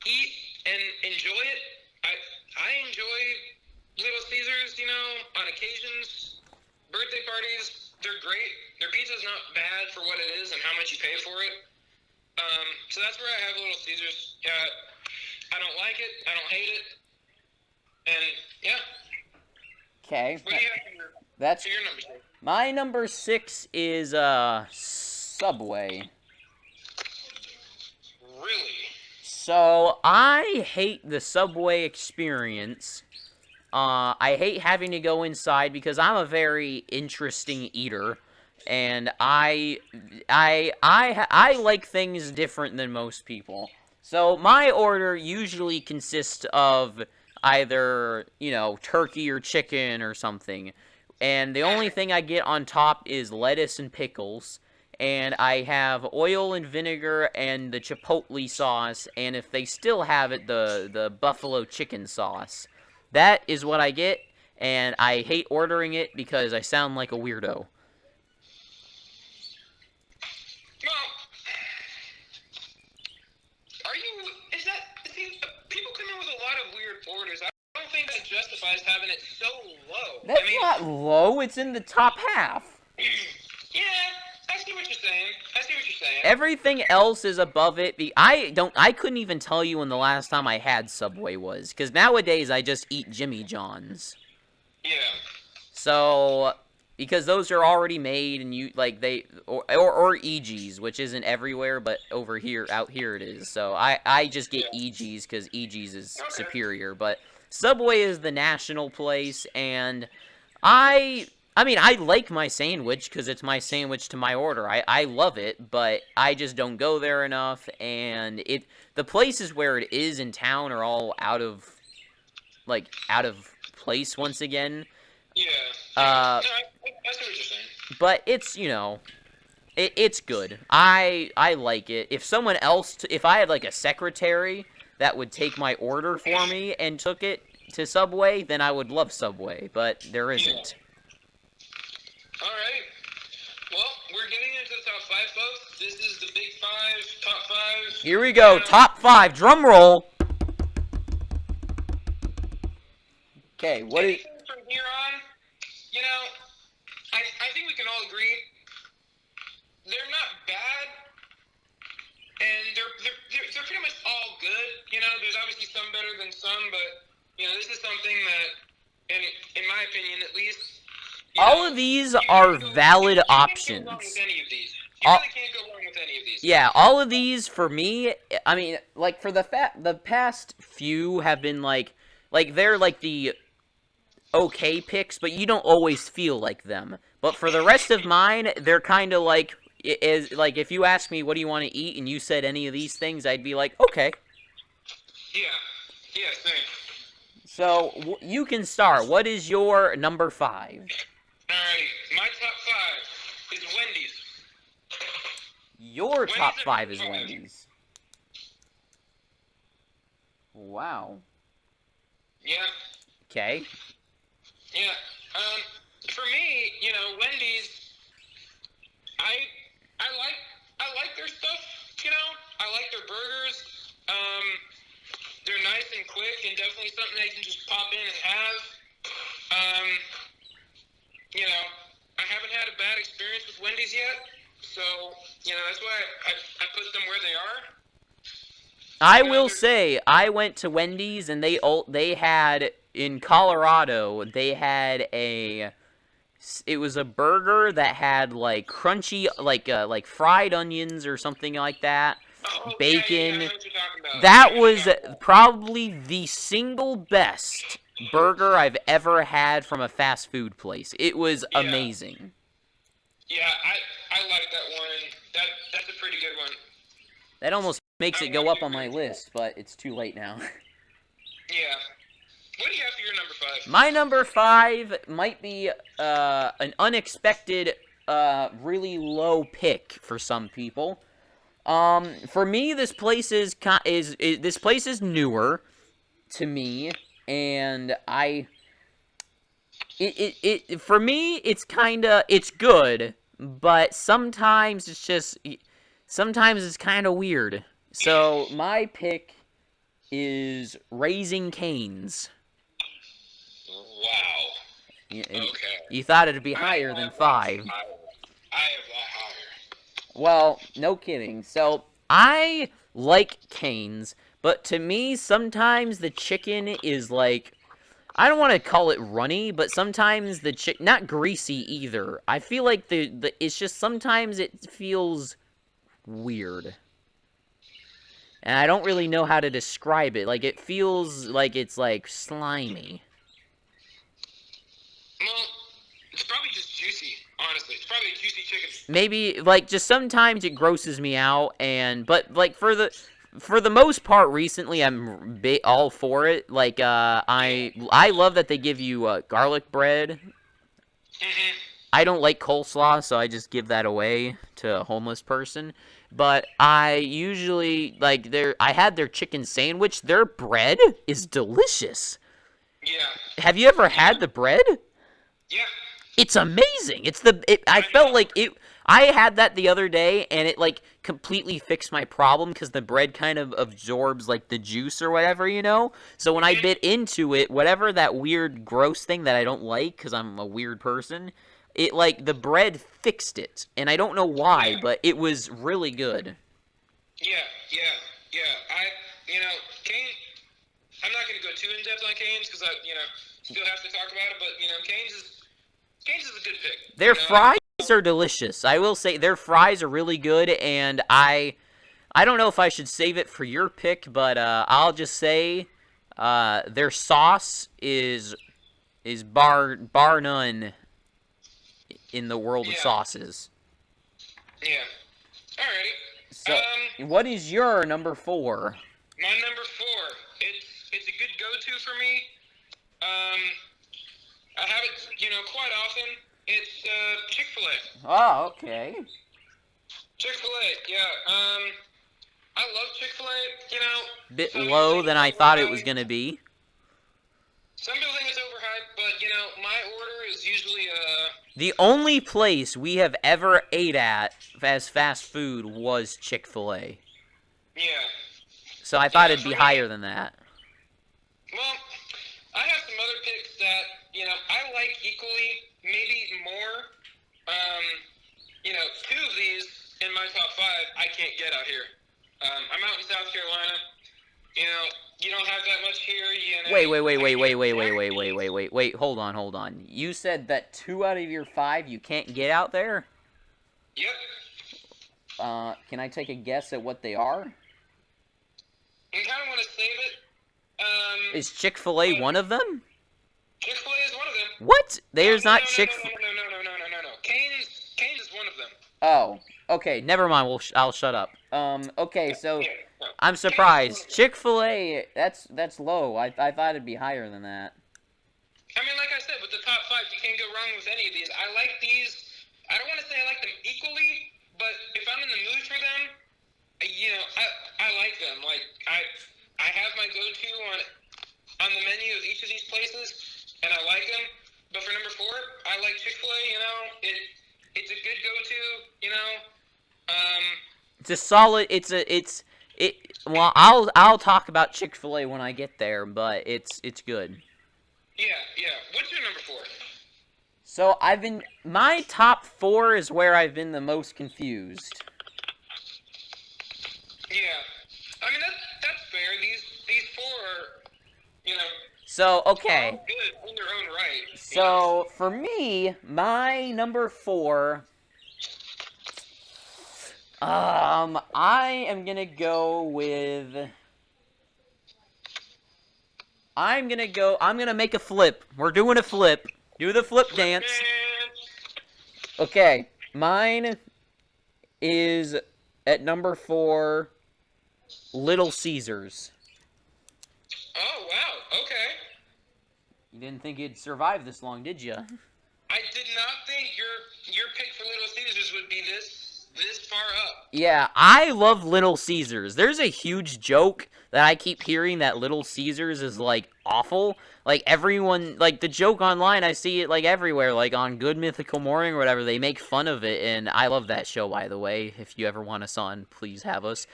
Speaker 2: eat and enjoy it. I enjoy Little Caesars. On occasions, birthday parties. They're great. Their pizza's not bad for what it is and how much you pay for it. So that's where I have Little Caesars. I don't like it. I don't hate it. And yeah.
Speaker 1: Okay.
Speaker 2: What do you have for your number 6?
Speaker 1: My number 6 is Subway.
Speaker 2: Really?
Speaker 1: So I hate the Subway experience. I hate having to go inside because I'm a very interesting eater, and I like things different than most people. So my order usually consists of either, turkey or chicken or something. And the only thing I get on top is lettuce and pickles. And I have oil and vinegar and the chipotle sauce, and if they still have it, the buffalo chicken sauce. That is what I get, and I hate ordering it because I sound like a weirdo.
Speaker 2: Well, people come in with a lot of weird orders. I don't think that justifies having it so low.
Speaker 1: That's not low, it's in the top half.
Speaker 2: Yeah, I see what you're saying.
Speaker 1: Everything else is above it. I couldn't even tell you when the last time I had Subway was, because nowadays I just eat Jimmy John's.
Speaker 2: Yeah.
Speaker 1: So, because those are already made, and or EG's, which isn't everywhere, but out here it is. So I just get EG's because EG's is superior. But Subway is the national place, and I like my sandwich because it's my sandwich to my order. I love it, but I just don't go there enough, and the places where it is in town are all out of place once again.
Speaker 2: Yeah. I see what you're saying.
Speaker 1: But it's, it's good. I like it. If I had like a secretary that would take my order for me and took it to Subway, then I would love Subway, but there isn't.
Speaker 2: Alright. Well, we're getting into the top 5, folks. This is the big 5, top 5.
Speaker 1: Here we go, top 5, drum roll. Okay, what is...
Speaker 2: From here on, I think we can all agree they're not bad, and they're pretty much all good. There's obviously some better than some, but this is something that, in my opinion at least,
Speaker 1: all of these are valid options.
Speaker 2: You really can't go wrong with any of these.
Speaker 1: Yeah, all of these for me, for the past few have been they're like the okay picks, but you don't always feel like them. But for the rest of mine, they're kind of if you ask me what do you want to eat and you said any of these things, I'd be like, okay.
Speaker 2: Yeah, same.
Speaker 1: So you can start. What is your number 5?
Speaker 2: Alright, my top 5 is Wendy's.
Speaker 1: Your top 5 is Wendy's. Wow.
Speaker 2: Yeah.
Speaker 1: Okay.
Speaker 2: Yeah. For me, Wendy's, I like their stuff, I like their burgers. They're nice and quick and definitely something they can just pop in and have. I haven't had a bad experience with Wendy's yet, so, that's why I put them where they are.
Speaker 1: I will say, I went to Wendy's and they had, in Colorado, they had It was a burger that had like crunchy, like fried onions or something like that,
Speaker 2: Oh, yeah, I
Speaker 1: bacon.
Speaker 2: know what you're talking about.
Speaker 1: That was probably the single best burger I've ever had from a fast food place. It was amazing.
Speaker 2: Yeah, I like that one. That's a pretty good one.
Speaker 1: That almost makes
Speaker 2: I
Speaker 1: it
Speaker 2: want
Speaker 1: go up
Speaker 2: to
Speaker 1: on my
Speaker 2: agree.
Speaker 1: list, but it's too late now.
Speaker 2: Yeah. What do you have for your number 5?
Speaker 1: My number 5 might be an unexpected, really low pick for some people. For me, this place is this place is newer to me, and for me, it's good, but sometimes it's kind of weird. So my pick is Raising Cane's.
Speaker 2: Wow.
Speaker 1: You,
Speaker 2: Okay.
Speaker 1: you thought it'd be
Speaker 2: I
Speaker 1: higher than
Speaker 2: have that
Speaker 1: 5.
Speaker 2: higher. I have that higher.
Speaker 1: Well, no kidding. So I like Cane's, but to me, sometimes the chicken is like, I don't want to call it runny, but sometimes the not greasy either. I feel like it's just sometimes it feels weird. And I don't really know how to describe it. Like, it feels like it's like slimy.
Speaker 2: Well, it's probably just juicy, honestly. It's probably a juicy chicken.
Speaker 1: Maybe like just sometimes it grosses me out, but like for the most part recently I'm all for it. Like I love that they give you garlic bread.
Speaker 2: Mm-hmm.
Speaker 1: I don't like coleslaw, so I just give that away to a homeless person. But I usually like I had their chicken sandwich. Their bread is delicious.
Speaker 2: Yeah.
Speaker 1: Have you ever had the bread?
Speaker 2: Yeah.
Speaker 1: It's amazing. I felt like it. I had that the other day, and it like completely fixed my problem because the bread kind of absorbs like the juice or whatever, you know. So when I bit into it, whatever that weird, gross thing that I don't like because I'm a weird person, it like the bread fixed it, and I don't know why, but it was really good.
Speaker 2: Yeah. Kane. I'm not gonna go too in depth on Cane's because I, still have to talk about it. But Cane's is a good pick.
Speaker 1: Their fries are delicious. I will say their fries are really good, and I don't know if I should save it for your pick, but I'll just say their sauce is bar none in the world of sauces.
Speaker 2: Yeah. Alrighty.
Speaker 1: So, what is your number 4?
Speaker 2: My number 4. It's a good go-to for me. I have it, quite often. It's Chick-Fil-A.
Speaker 1: Oh, okay.
Speaker 2: Chick-Fil-A, yeah. I love Chick-Fil-A,
Speaker 1: Bit low than I thought it was gonna be.
Speaker 2: Some people think it's overhyped, but, my order is usually,
Speaker 1: The only place we have ever ate at as fast food was Chick-fil-A.
Speaker 2: Yeah.
Speaker 1: So I thought it'd be higher than that.
Speaker 2: Well, I have some other picks that, I like equally, maybe more. 2 of these in my top 5 I can't get out here. I'm out in South Carolina. You don't have that much here.
Speaker 1: Wait, hold on. You said that 2 out of your 5 you can't get out there?
Speaker 2: Yep.
Speaker 1: Can I take a guess at what they are?
Speaker 2: I kind of want to save it.
Speaker 1: Is Chick-fil-A one of them?
Speaker 2: Chick-fil-A is one of them.
Speaker 1: What? There's not Chick-fil-A.
Speaker 2: No. Cane's is one of them.
Speaker 1: Oh, okay. Never mind. I'll shut up. Okay, so
Speaker 2: Yeah, no.
Speaker 1: I'm surprised. Chick-fil-A, that's low. I thought it'd be higher than that.
Speaker 2: I mean, like I said, with the top 5, you can't go wrong with any of these. I like these. I don't want to say I like them equally, but if I'm in the mood for them, I like them. Like I have my go-to on the menu of each of these places, and I like them. But for number 4, I like Chick-fil-A. It's a good go-to.
Speaker 1: It's a solid. Well, I'll talk about Chick-fil-A when I get there, but it's good.
Speaker 2: Yeah. What's your number 4?
Speaker 1: So my top 4 is where I've been the most confused.
Speaker 2: Yeah. I mean that's fair. These 4 are,
Speaker 1: So, okay.
Speaker 2: all good in their own right.
Speaker 1: So, for me, my number 4, I am gonna go with... I'm gonna make a flip. We're doing a flip. Do the flip dance. Okay, mine is at number 4, Little Caesars.
Speaker 2: Oh wow, okay.
Speaker 1: You didn't think it'd survive this long, did you?
Speaker 2: I did not think your pick for Little Caesars would be this far up.
Speaker 1: Yeah, I love Little Caesars. There's a huge joke that I keep hearing that Little Caesars is, like, awful. Like, everyone, like, the joke online, I see it, like, everywhere. Like, on Good Mythical Morning or whatever, they make fun of it, and I love that show, by the way. If you ever want us on, please have us.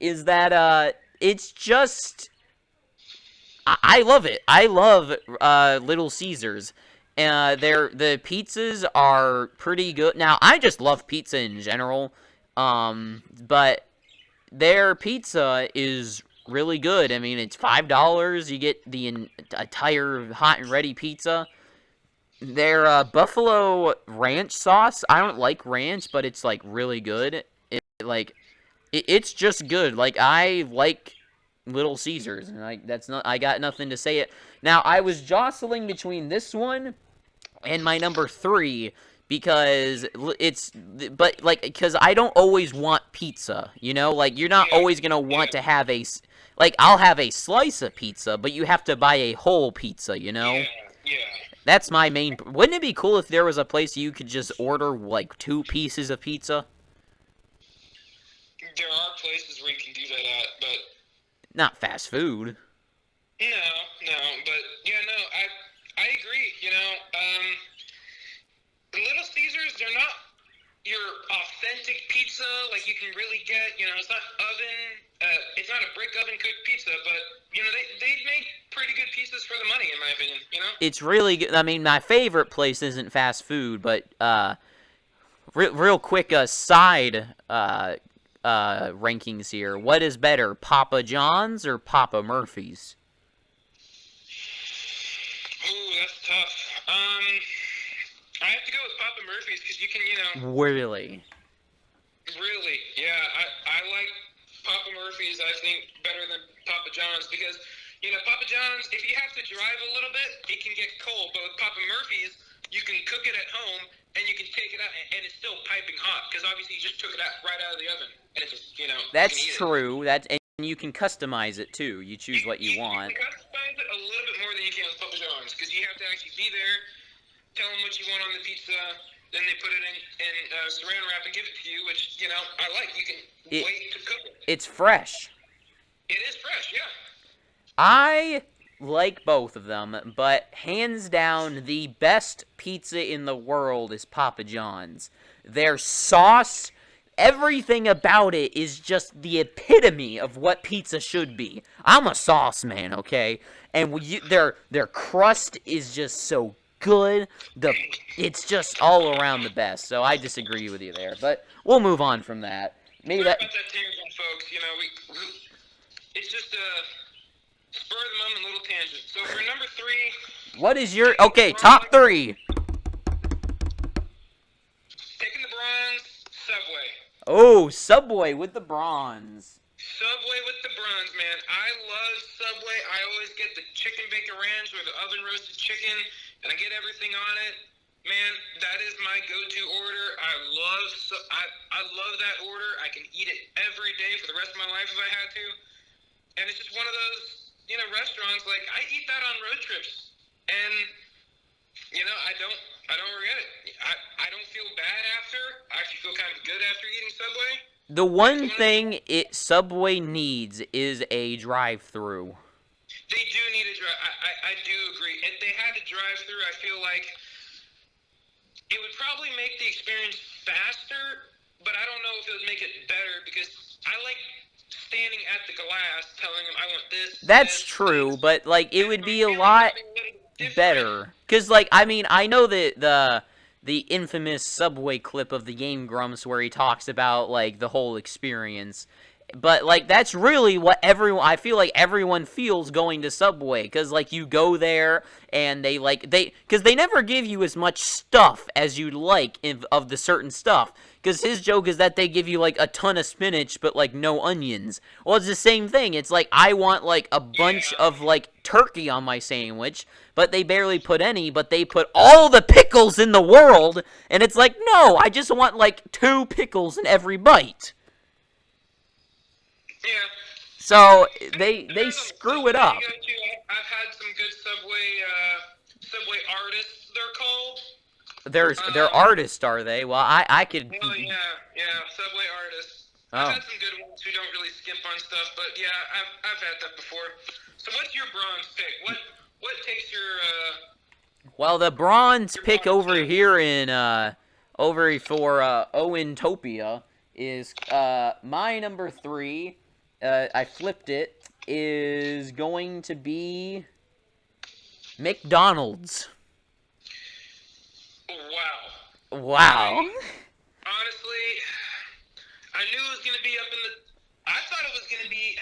Speaker 1: Is that, it's just... I love it. I love Little Caesars. The pizzas are pretty good. Now, I just love pizza in general, but their pizza is really good. I mean, it's $5. You get the entire hot and ready pizza. Their buffalo ranch sauce, I don't like ranch, but it's, like, really good. It's just good. Like, I like Little Caesars, and I got nothing to say it. Now, I was jostling between this one and my number 3 because because I don't always want pizza, you know? Like, you're not always gonna want to have I'll have a slice of pizza, but you have to buy a whole pizza, you know?
Speaker 2: Yeah.
Speaker 1: That's my main... Wouldn't it be cool if there was a place you could just order, like, 2 pieces of pizza?
Speaker 2: There are places where you can do that at, but...
Speaker 1: Not fast food.
Speaker 2: No, but, yeah, no, I agree, you know, Little Caesars, they're not your authentic pizza like you can really get, you know, it's not it's not a brick oven cooked pizza, but, you know, they make pretty good pieces for the money, in my opinion, you know?
Speaker 1: It's really good. I mean, my favorite place isn't fast food, but, real quick, side, rankings here. What is better, Papa John's or Papa Murphy's?
Speaker 2: Ooh, that's tough. I have to go with Papa Murphy's because you can, you know...
Speaker 1: Really?
Speaker 2: Really, yeah. I like Papa Murphy's, I think, better than Papa John's because, you know, Papa John's, if you have to drive a little bit, it can get cold. But with Papa Murphy's, you can cook it at home and you can take it out and it's still piping hot because obviously you just took it out right out of the oven. And it's just, you know...
Speaker 1: That's true. And you can customize it, too. You choose what you want.
Speaker 2: You can customize it a little bit more than you can with Papa John's because you have to actually be there, tell them what you want on the pizza, then they put it in saran wrap and give it to you, which, you know, I like. You can wait to cook it.
Speaker 1: It's fresh.
Speaker 2: It is fresh, yeah.
Speaker 1: I like both of them, but hands down, the best pizza in the world is Papa John's. Their sauce, everything about it is just the epitome of what pizza should be. I'm a sauce man, okay? And their crust is just so good. It's just all around the best. So I disagree with you there, but we'll move on from that. Maybe
Speaker 2: Sorry about that tangent, folks. You know, it's just a spur of the moment little tangent. So for number 3,
Speaker 1: what is your top 3?
Speaker 2: Taking the bronze, Subway.
Speaker 1: Oh, Subway with the bronze.
Speaker 2: Subway with the bronze, man. I love Subway. I always get the chicken bacon ranch or the oven roasted chicken, and I get everything on it. Man, that is my go-to order. I love that order. I can eat it every day for the rest of my life if I had to. And it's just one of those, you know, restaurants, like, I eat that on road trips. And, you know, I don't regret it. I don't feel bad after. I actually feel kind of good after eating Subway.
Speaker 1: The one thing Subway needs is a drive-through.
Speaker 2: They do need a drive. I do agree. If they had a drive-through, I feel like it would probably make the experience faster, but I don't know if it would make it better because I like standing at the glass telling them I want this.
Speaker 1: That's true, but, like, it would be a lot better. Because, like, I mean, I know that the infamous Subway clip of the Game Grumps where he talks about, like, the whole experience. But, like, that's really what I feel like everyone feels going to Subway. Because, like, you go there, and because they never give you as much stuff as you'd like of the certain stuff. Because his joke is that they give you, like, a ton of spinach, but, like, no onions. Well, it's the same thing. It's like, I want, like, a bunch of, like, turkey on my sandwich, but they barely put any, but they put all the pickles in the world, and it's like, no, I just want, like, 2 pickles in every bite.
Speaker 2: Yeah.
Speaker 1: So they screw it up.
Speaker 2: I've had some good Subway artists. They're called.
Speaker 1: They're artists, are they? Well, I could.
Speaker 2: Oh yeah, Subway artists.
Speaker 1: Oh.
Speaker 2: I've had some good ones who don't really skimp on stuff, but yeah, I've had that before. So what's your bronze pick? What takes your
Speaker 1: Well, the bronze pick over here in over for Owentopia is my number 3. I flipped it. Is going to be McDonald's. Wow.
Speaker 2: Honestly, I knew it was gonna be up in the. I thought it was gonna be.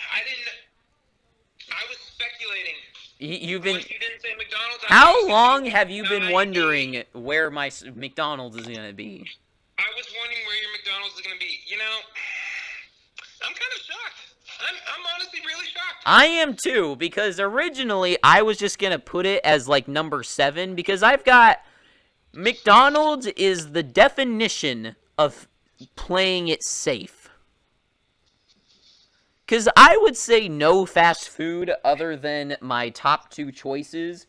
Speaker 2: I was speculating.
Speaker 1: You've been.
Speaker 2: Once you didn't say McDonald's.
Speaker 1: How long have you been wondering where my McDonald's is gonna be?
Speaker 2: I was wondering where your McDonald's is gonna be. You know, I'm kind of shocked. I'm honestly really shocked.
Speaker 1: I am too, because originally I was just gonna put it as like number 7, because I've got McDonald's is the definition of playing it safe. Because I would say no fast food other than my top 2 choices.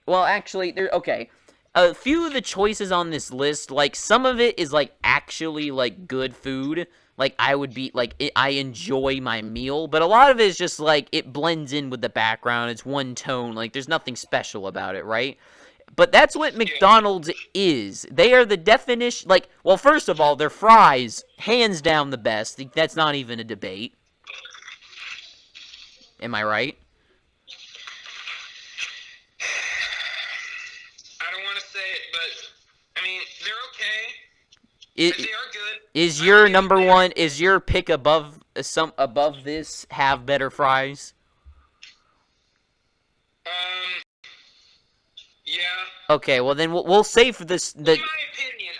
Speaker 1: Well, actually, okay. A few of the choices on this list, like, some of it is, like, actually, like, good food. Like, I would be, like, I enjoy my meal. But a lot of it is just, like, it blends in with the background. It's one tone. Like, there's nothing special about it, right? But that's what McDonald's is. They are the definition, like, well, first of all, their fries, hands down the best. That's not even a debate. Am I right?
Speaker 2: I don't want to say it, but, I mean, they're okay. They are good.
Speaker 1: Is your number 1, is your pick above this have better fries?
Speaker 2: Yeah.
Speaker 1: Okay, well then we'll save this.
Speaker 2: In my opinion,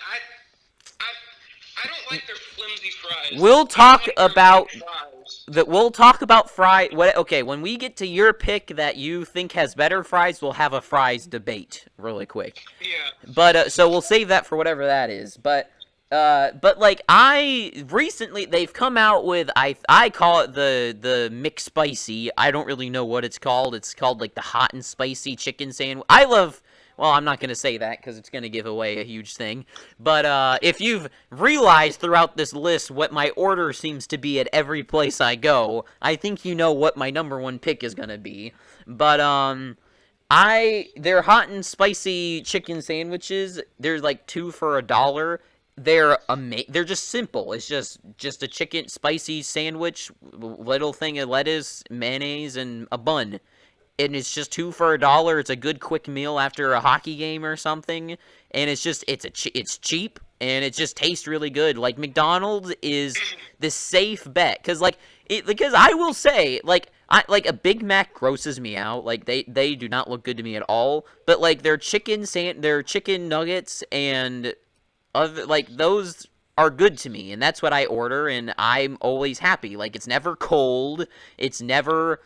Speaker 2: I don't like their flimsy fries.
Speaker 1: We'll talk about that. We'll talk about fry. Okay, when we get to your pick that you think has better fries, we'll have a fries debate really quick.
Speaker 2: Yeah.
Speaker 1: But so we'll save that for whatever that is. But like they've come out with I call it the McSpicy. I don't really know what it's called. It's called like the hot and spicy chicken sandwich. Well, I'm not going to say that because it's going to give away a huge thing. But if you've realized throughout this list what my order seems to be at every place I go, I think you know what my number 1 pick is going to be. But they're hot and spicy chicken sandwiches. They're like 2 for $1. They're just simple. It's just a chicken spicy sandwich, little thing of lettuce, mayonnaise, and a bun. And it's just 2 for $1. It's a good quick meal after a hockey game or something. And it's just it's cheap and it just tastes really good. Like McDonald's is the safe bet because because I will say like a Big Mac grosses me out. Like they do not look good to me at all. But like their chicken nuggets and other like those are good to me, and that's what I order, and I'm always happy. Like it's never cold. It's never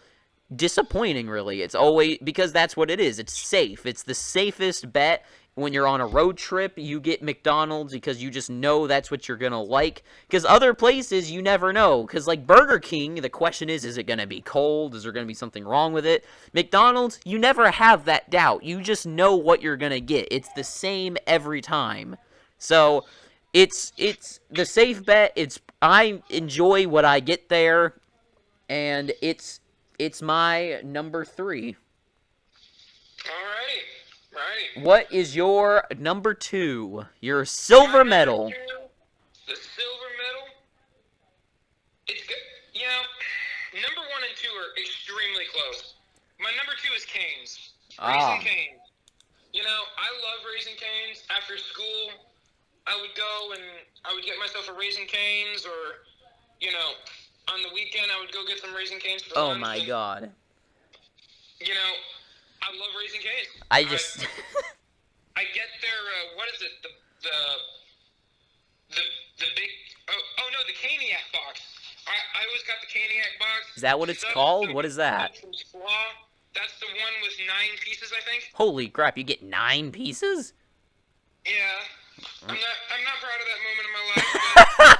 Speaker 1: disappointing, really. It's always because that's what it is. It's safe. It's the safest bet. When you're on a road trip, you get McDonald's because you just know that's what you're gonna like. Because other places, you never know. Because like Burger King, the question is it gonna be cold? Is there gonna be something wrong with it? McDonald's, you never have that doubt. You just know what you're gonna get. It's the same every time. So it's the safe bet. I enjoy what I get there, and it's my number 3.
Speaker 2: Alrighty.
Speaker 1: What is your number 2? Your silver medal.
Speaker 2: The silver medal? It's good. You know, number 1 and 2 are extremely close. My number 2 is Cane's. Raising Cane's. You know, I love Raising Cane's. After school, I would go and I would get myself a Raising Cane's or, you know, on the weekend, I would go get some Raising Cane's for
Speaker 1: Oh
Speaker 2: lunch.
Speaker 1: my
Speaker 2: and,
Speaker 1: god.
Speaker 2: You know, I love Raising Cane's.
Speaker 1: I just...
Speaker 2: I get their, what is it? The big, oh no, the Caniac box. I always got the Caniac box.
Speaker 1: Is that what it's called? What is that?
Speaker 2: That's the one with 9 pieces, I think.
Speaker 1: Holy crap, you get 9 pieces?
Speaker 2: Yeah. I'm not proud of that moment in my life, but...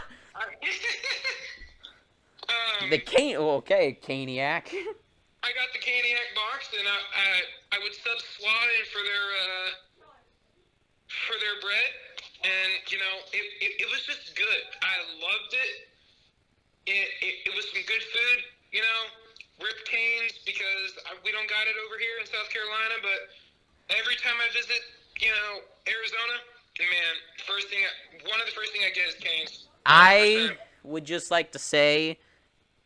Speaker 1: The cane... Oh, okay, Caniac.
Speaker 2: I got the Caniac box, and I would sub slaw in for their bread, and, you know, it was just good. I loved it. It was some good food, you know, rip canes, because we don't got it over here in South Carolina, but every time I visit, you know, Arizona, man, one of the first thing I get is canes.
Speaker 1: I would just like to say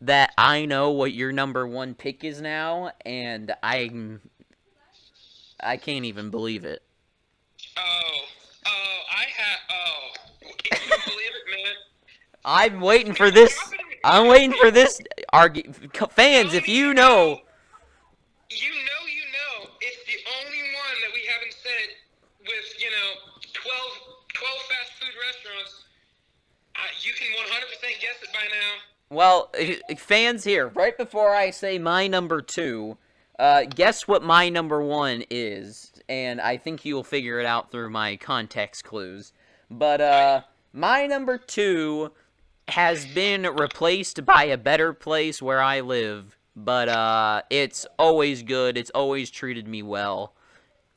Speaker 1: that I know what your number 1 pick is now, and I can't even believe it.
Speaker 2: Can you believe it, man?
Speaker 1: I'm waiting for this. I'm waiting for this. Fans, if you know.
Speaker 2: You know. It's the only one that we haven't said with, you know, 12 fast food restaurants. You can 100% guess it by now.
Speaker 1: Well, fans here, right before I say my number 2, guess what my number 1 is. And I think you'll figure it out through my context clues. But, my number 2 has been replaced by a better place where I live. But, it's always good. It's always treated me well.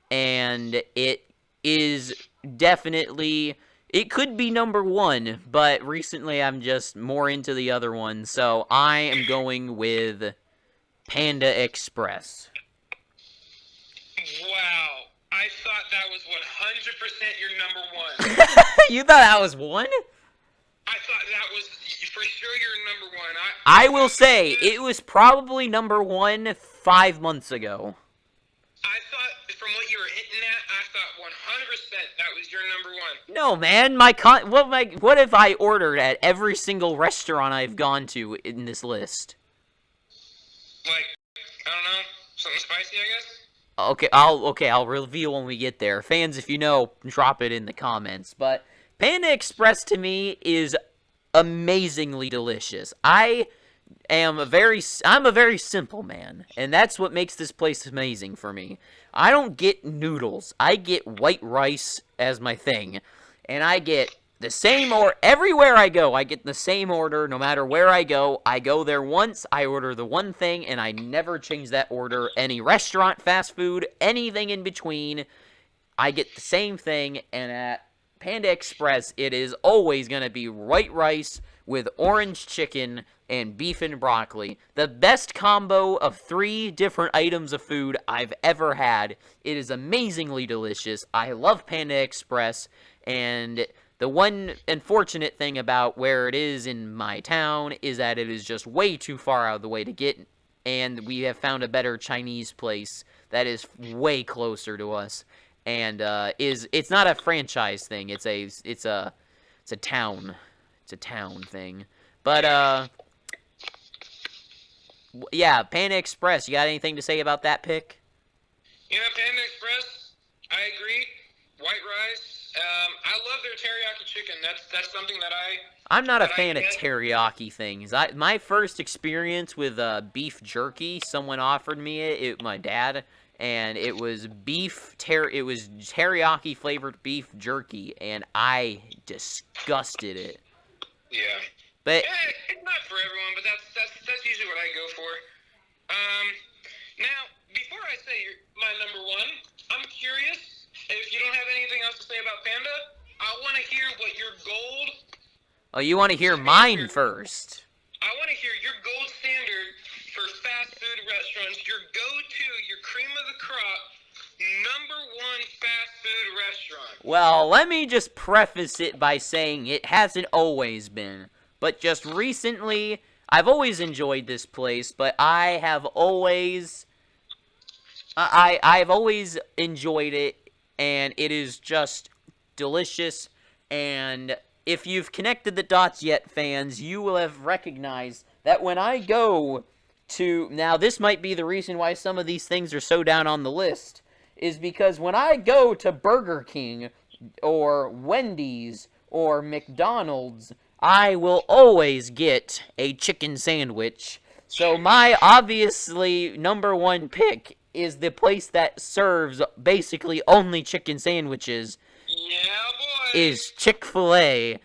Speaker 1: And it is definitely... It could be number 1, but recently I'm just more into the other one. So I am going with Panda Express.
Speaker 2: Wow. I thought that was 100% your number 1.
Speaker 1: You thought that was 1?
Speaker 2: I thought that was for sure your number 1.
Speaker 1: I will say, it was probably number 1 5 months ago.
Speaker 2: I thought, from what you were hitting at, I thought 100% that was your number 1.
Speaker 1: No, man, what if I ordered at every single restaurant I've gone to in this list?
Speaker 2: Like, I don't know, something spicy, I guess?
Speaker 1: I'll reveal when we get there. Fans, if you know, drop it in the comments. But Panda Express to me is amazingly delicious. I'm a very simple man, and that's what makes this place amazing for me. I don't get noodles. I get white rice as my thing, and I get the same everywhere I go. I get the same order no matter where I go. I go there once, I order the one thing, and I never change that order. Any restaurant, fast food, anything in between, I get the same thing, and at Panda Express, it is always going to be white rice with orange chicken and beef and broccoli. The best combo of 3 different items of food I've ever had. It is amazingly delicious. I love Panda Express, and the one unfortunate thing about where it is in my town is that it is just way too far out of the way to get, and we have found a better Chinese place that is way closer to us. And it's not a franchise thing. It's a town thing. But yeah, Panda Express. You got anything to say about that pick?
Speaker 2: Yeah, Panda Express. I agree. White rice. I love their teriyaki chicken. That's something that
Speaker 1: I'm not a fan of teriyaki things. My first experience with beef jerky, someone offered me it, my dad. And it was teriyaki flavored beef jerky, and I disgusted it.
Speaker 2: Yeah.
Speaker 1: But
Speaker 2: it's not for everyone, but that's usually what I go for. Now, before I say my number 1, I'm curious if you don't have anything else to say about Panda. I want to hear what your gold.
Speaker 1: Oh, you want to hear mine first?
Speaker 2: I want to hear your gold standard for fast food restaurants, your go-to, your cream of the crop, number 1 fast food restaurant.
Speaker 1: Well, let me just preface it by saying it hasn't always been, but just recently, I've always enjoyed this place, but I've always enjoyed it, and it is just delicious, and if you've connected the dots yet, fans, you will have recognized that when I go to... Now, this might be the reason why some of these things are so down on the list, is because when I go to Burger King or Wendy's or McDonald's, I will always get a chicken sandwich. So my obviously number one pick is the place that serves basically only chicken sandwiches.
Speaker 2: Yeah, boy.
Speaker 1: Is Chick-Fil-A.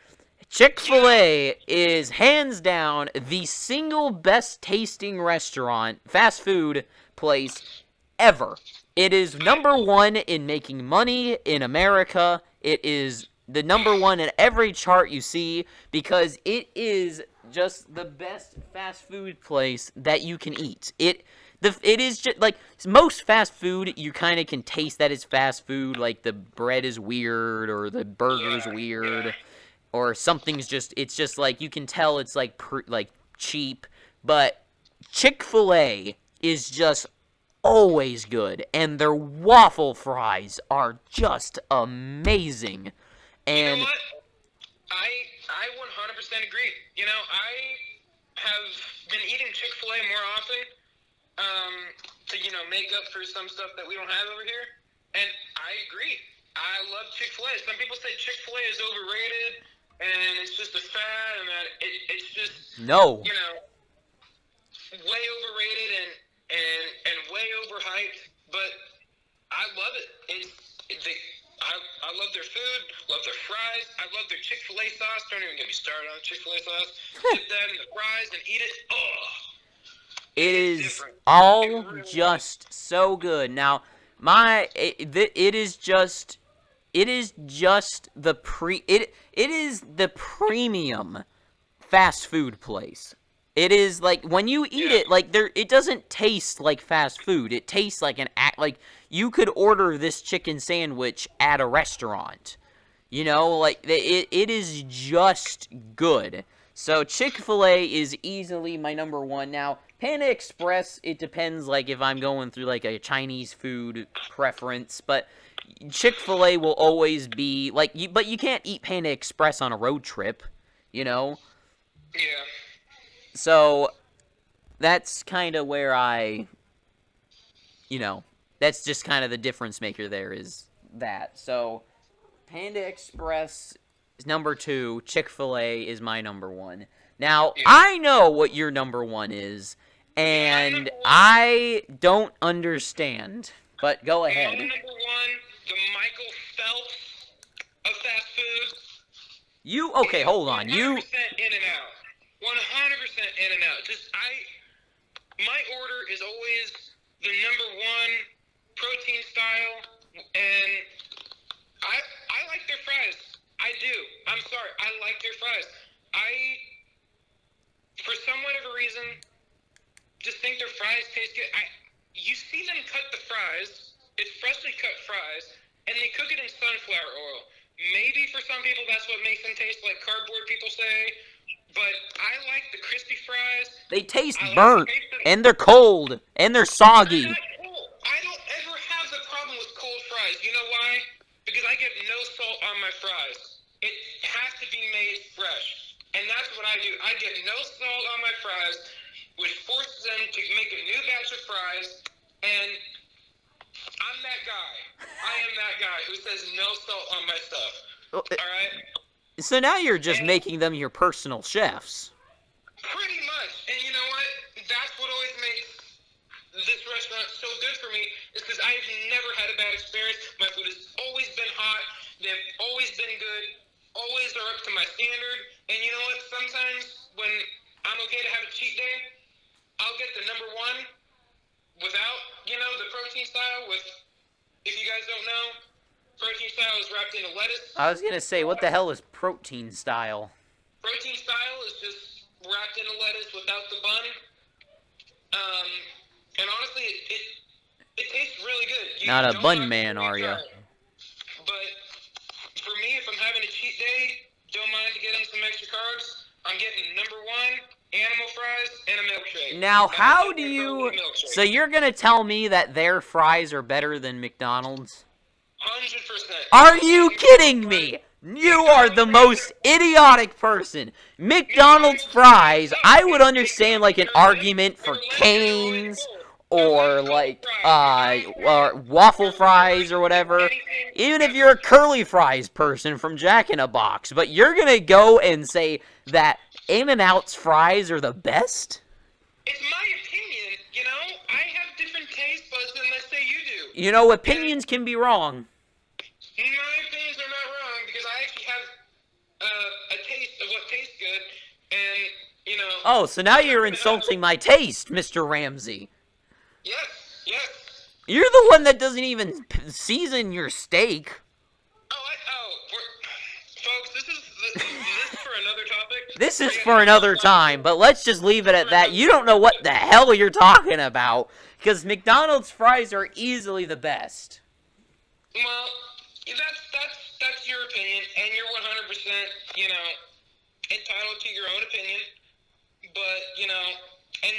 Speaker 1: Chick-Fil-A is hands down the single best tasting restaurant, fast food place ever. It is number one in making money in America. It is the number one in every chart you see because it is just the best fast food place that you can eat. It is just like most fast food, you kind of can taste that it's fast food. Like the bread is weird, or the burger's weird, or something's just. It's just like you can tell it's like cheap. But Chick-fil-A is just always good, and their waffle fries are just amazing. And
Speaker 2: you know what? I 100% agree. You know, I have been eating Chick-fil-A more often. To make up for some stuff that we don't have over here, and I agree. I love Chick-fil-A. Some people say Chick-fil-A is overrated, and it's just a fad, and that it's just way overrated and way overhyped. But I love it. I love their food, love their fries. I love their Chick-fil-A sauce. Don't even get me started on Chick-fil-A sauce. Dip that in the fries and eat it. Oh.
Speaker 1: It is all just so good. Now, it is just the premium fast food place. It is like when you eat it, like it doesn't taste like fast food. It tastes like like you could order this chicken sandwich at a restaurant. You know, like it is just good. So Chick-fil-A is easily my number one. Now, Panda Express, it depends, like, if I'm going through, like, a Chinese food preference, but Chick-fil-A will always be, like, but you can't eat Panda Express on a road trip, you know?
Speaker 2: Yeah.
Speaker 1: So, that's kind of where that's just kind of the difference maker there is that. So, Panda Express is number 2, Chick-fil-A is my number 1. Now, I know what your number 1 is, and I don't understand, but go ahead.
Speaker 2: My number 1, the Michael Phelps of fast food.
Speaker 1: Okay, hold on.
Speaker 2: 100% in and out. 100% in and out. My order is always the number 1 protein style, and I like their fries. I do. I'm sorry. I like their fries. For some whatever reason, just think their fries taste good. You see them cut the fries. It's freshly cut fries, and they cook it in sunflower oil. Maybe for some people that's what makes them taste like cardboard, people say. But I like the crispy fries.
Speaker 1: They taste burnt, and they're cold, and they're soggy.
Speaker 2: I don't ever have the problem with cold fries. You know why? Because I get no salt on my fries. It has to be made fresh. And that's what I do. I get no salt on my fries, which forces them to make a new batch of fries. And I'm that guy. I am that guy who says no salt on my stuff. All right?
Speaker 1: So now you're just making them your personal chefs.
Speaker 2: Pretty much. And you know what? That's what always makes this restaurant so good for me, is because I've never had a bad experience. My food has always been hot. They've always been good. Always are up to my standard. And you know what? Sometimes when I'm okay to have a cheat day, I'll get the number 1 without, the protein style with, if you guys don't know, protein style is wrapped in a lettuce.
Speaker 1: I was going to say, what the hell is protein style?
Speaker 2: Protein style is just wrapped in a lettuce without the bun. And honestly, it tastes really good.
Speaker 1: Not a bun man, are you?
Speaker 2: But for me, if I'm having a cheat day, don't mind getting some extra carbs. I'm getting number 1, animal fries, and a milkshake.
Speaker 1: Now, how do you... So you're going to tell me that their fries are better than McDonald's?
Speaker 2: 100%.
Speaker 1: Are you kidding me? You are the most idiotic person. McDonald's fries, I would understand like an argument for Cane's or like waffle fries or whatever. Even if you're a curly fries person from Jack in a Box, but you're gonna go and say that In-N-Out's fries are the best?
Speaker 2: It's my opinion, you know? I have different taste buds than let's say you do.
Speaker 1: You know, opinions can be wrong.
Speaker 2: My opinions are not wrong because I actually have a taste of what tastes good, and, you know...
Speaker 1: Oh, so now you're insulting my taste, Mr. Ramsey.
Speaker 2: Yes, yes.
Speaker 1: You're the one that doesn't even season your steak.
Speaker 2: Folks, this is for another topic.
Speaker 1: This is for another time, but let's just leave it at that. You don't know what the hell you're talking about, because McDonald's fries are easily the best.
Speaker 2: Well, that's your opinion, and you're 100%, you know, entitled to your own opinion. But, you know, and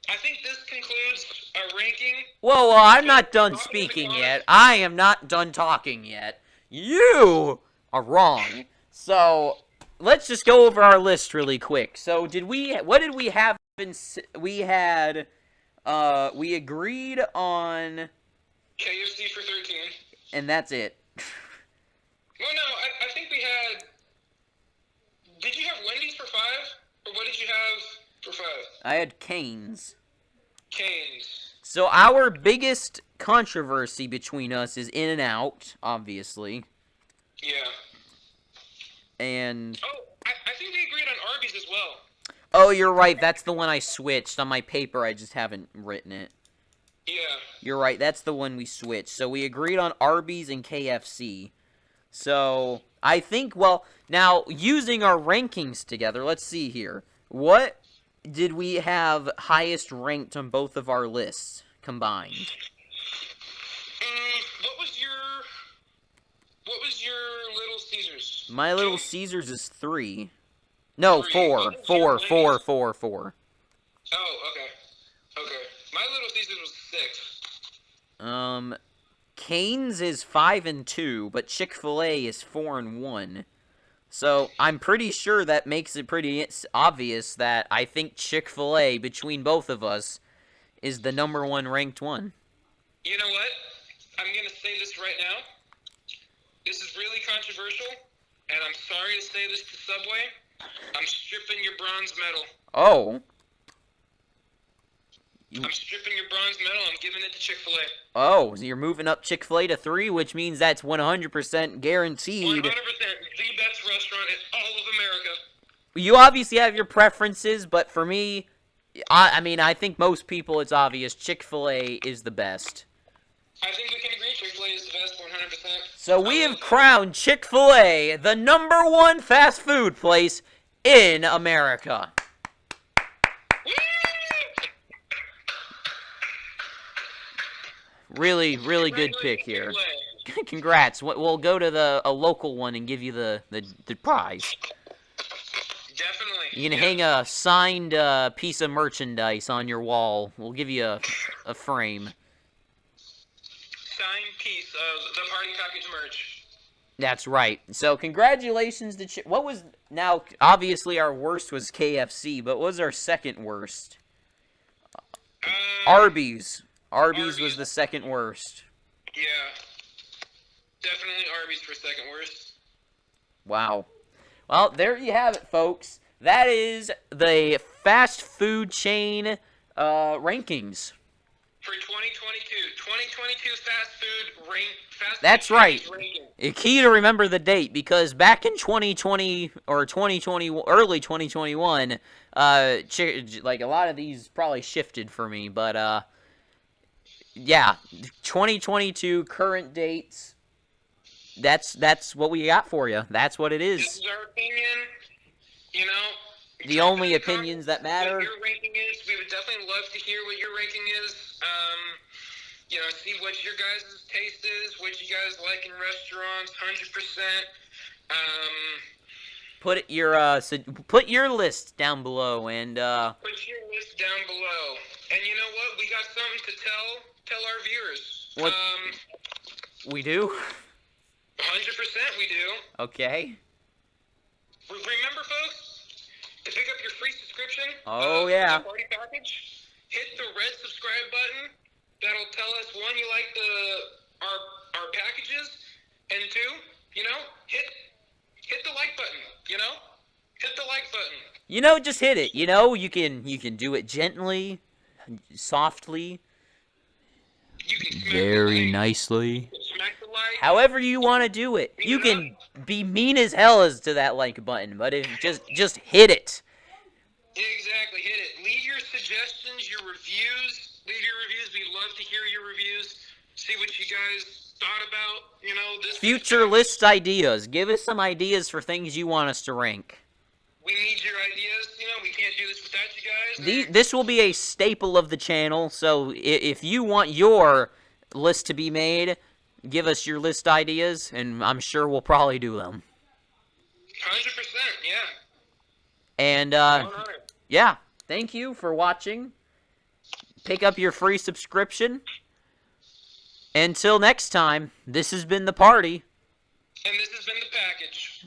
Speaker 2: I think this concludes our ranking.
Speaker 1: Well, I'm not done speaking yet. I am not done talking yet. You are wrong. So, let's just go over our list really quick. So, what did we have we agreed on
Speaker 2: KFC for 13.
Speaker 1: And that's it.
Speaker 2: Well, no, I think we had... Did you have Wendy's for 5? Or what did you have for 5?
Speaker 1: I had Cane's.
Speaker 2: Cane's.
Speaker 1: So our biggest controversy between us is In-N-Out, obviously.
Speaker 2: Yeah.
Speaker 1: And...
Speaker 2: Oh, I think we agreed on Arby's as well.
Speaker 1: Oh, you're right. That's the one I switched. On my paper, I just haven't written it.
Speaker 2: Yeah.
Speaker 1: You're right. That's the one we switched. So we agreed on Arby's and KFC. So I think, well, now using our rankings together, let's see here. What did we have highest ranked on both of our lists combined?
Speaker 2: What was your Little Caesars?
Speaker 1: My Little Caesars is 3. No, 4. 4.
Speaker 2: Oh, okay. Okay. My Little Caesars was 6.
Speaker 1: Cane's is 5 and 2, but Chick-Fil-A is 4 and 1. So I'm pretty sure that makes it pretty obvious that I think Chick-Fil-A, between both of us, is the number 1 ranked one.
Speaker 2: You know what? I'm going to say this right now. This is really controversial, and I'm sorry to say this to Subway. I'm stripping your bronze medal.
Speaker 1: Oh.
Speaker 2: I'm stripping your bronze medal. I'm giving it to Chick-fil-A.
Speaker 1: Oh, so you're moving up Chick-fil-A to 3, which means that's 100% guaranteed.
Speaker 2: 100%. The best restaurant in all of America.
Speaker 1: You obviously have your preferences, but for me, I mean, I think most people, it's obvious, Chick-fil-A is the best.
Speaker 2: I think we can agree Chick-fil-A is the best, 100%.
Speaker 1: So we have crowned Chick-fil-A the number 1 fast food place in America. Really, really good pick here. Congrats. We'll go to a local one and give you the prize.
Speaker 2: Definitely.
Speaker 1: You can hang a signed piece of merchandise on your wall. We'll give you a frame.
Speaker 2: Signed piece of the party package merch.
Speaker 1: That's right. So congratulations to what was now obviously our worst was KFC, but what was our second worst? Arby's. Arby's was the second worst.
Speaker 2: Yeah. Definitely Arby's for second worst.
Speaker 1: Wow. Well, there you have it, folks. That is the fast food chain rankings.
Speaker 2: For 2022. 2022 fast food rank.
Speaker 1: That's right. It's key to remember the date, because back in 2020 or 2020, early 2021, like a lot of these probably shifted for me, but yeah, 2022 current dates. That's what we got for you. That's what it is.
Speaker 2: This is our opinion. You know.
Speaker 1: The only opinions that matter.
Speaker 2: What your ranking is. We would definitely love to hear what your ranking is. You know, see what your guys' taste is, what you guys like in restaurants, 100%.
Speaker 1: Put your list down below and
Speaker 2: put your list down below. And you know what? We got something to tell our viewers.
Speaker 1: What? We do?
Speaker 2: 100% we do.
Speaker 1: Okay.
Speaker 2: Remember, folks, to pick up your free subscription
Speaker 1: Oh, yeah.
Speaker 2: the party package, hit the red subscribe button. That'll tell us, one, you like our packages, and two, hit the like button, Hit the like button.
Speaker 1: Just hit it. You can do it gently, softly,
Speaker 2: You can smack
Speaker 1: very
Speaker 2: the like.
Speaker 1: nicely.
Speaker 2: Smack the like.
Speaker 1: However you want to do it. You can be mean as hell as to that like button, but if just hit it.
Speaker 2: Exactly, hit it. Leave your suggestions, your reviews. Leave your reviews. We'd love to hear your reviews. See what you guys thought about, this
Speaker 1: Future list ideas. Give us some ideas for things you want us to rank.
Speaker 2: We need your ideas. We can't do this without you guys.
Speaker 1: This will be a staple of the channel, so if you want your list to be made, give us your list ideas, and I'm sure we'll probably do them.
Speaker 2: 100%, yeah.
Speaker 1: And, yeah, thank you for watching. Pick up your free subscription. Until next time, this has been The Party.
Speaker 2: And this has been The Package.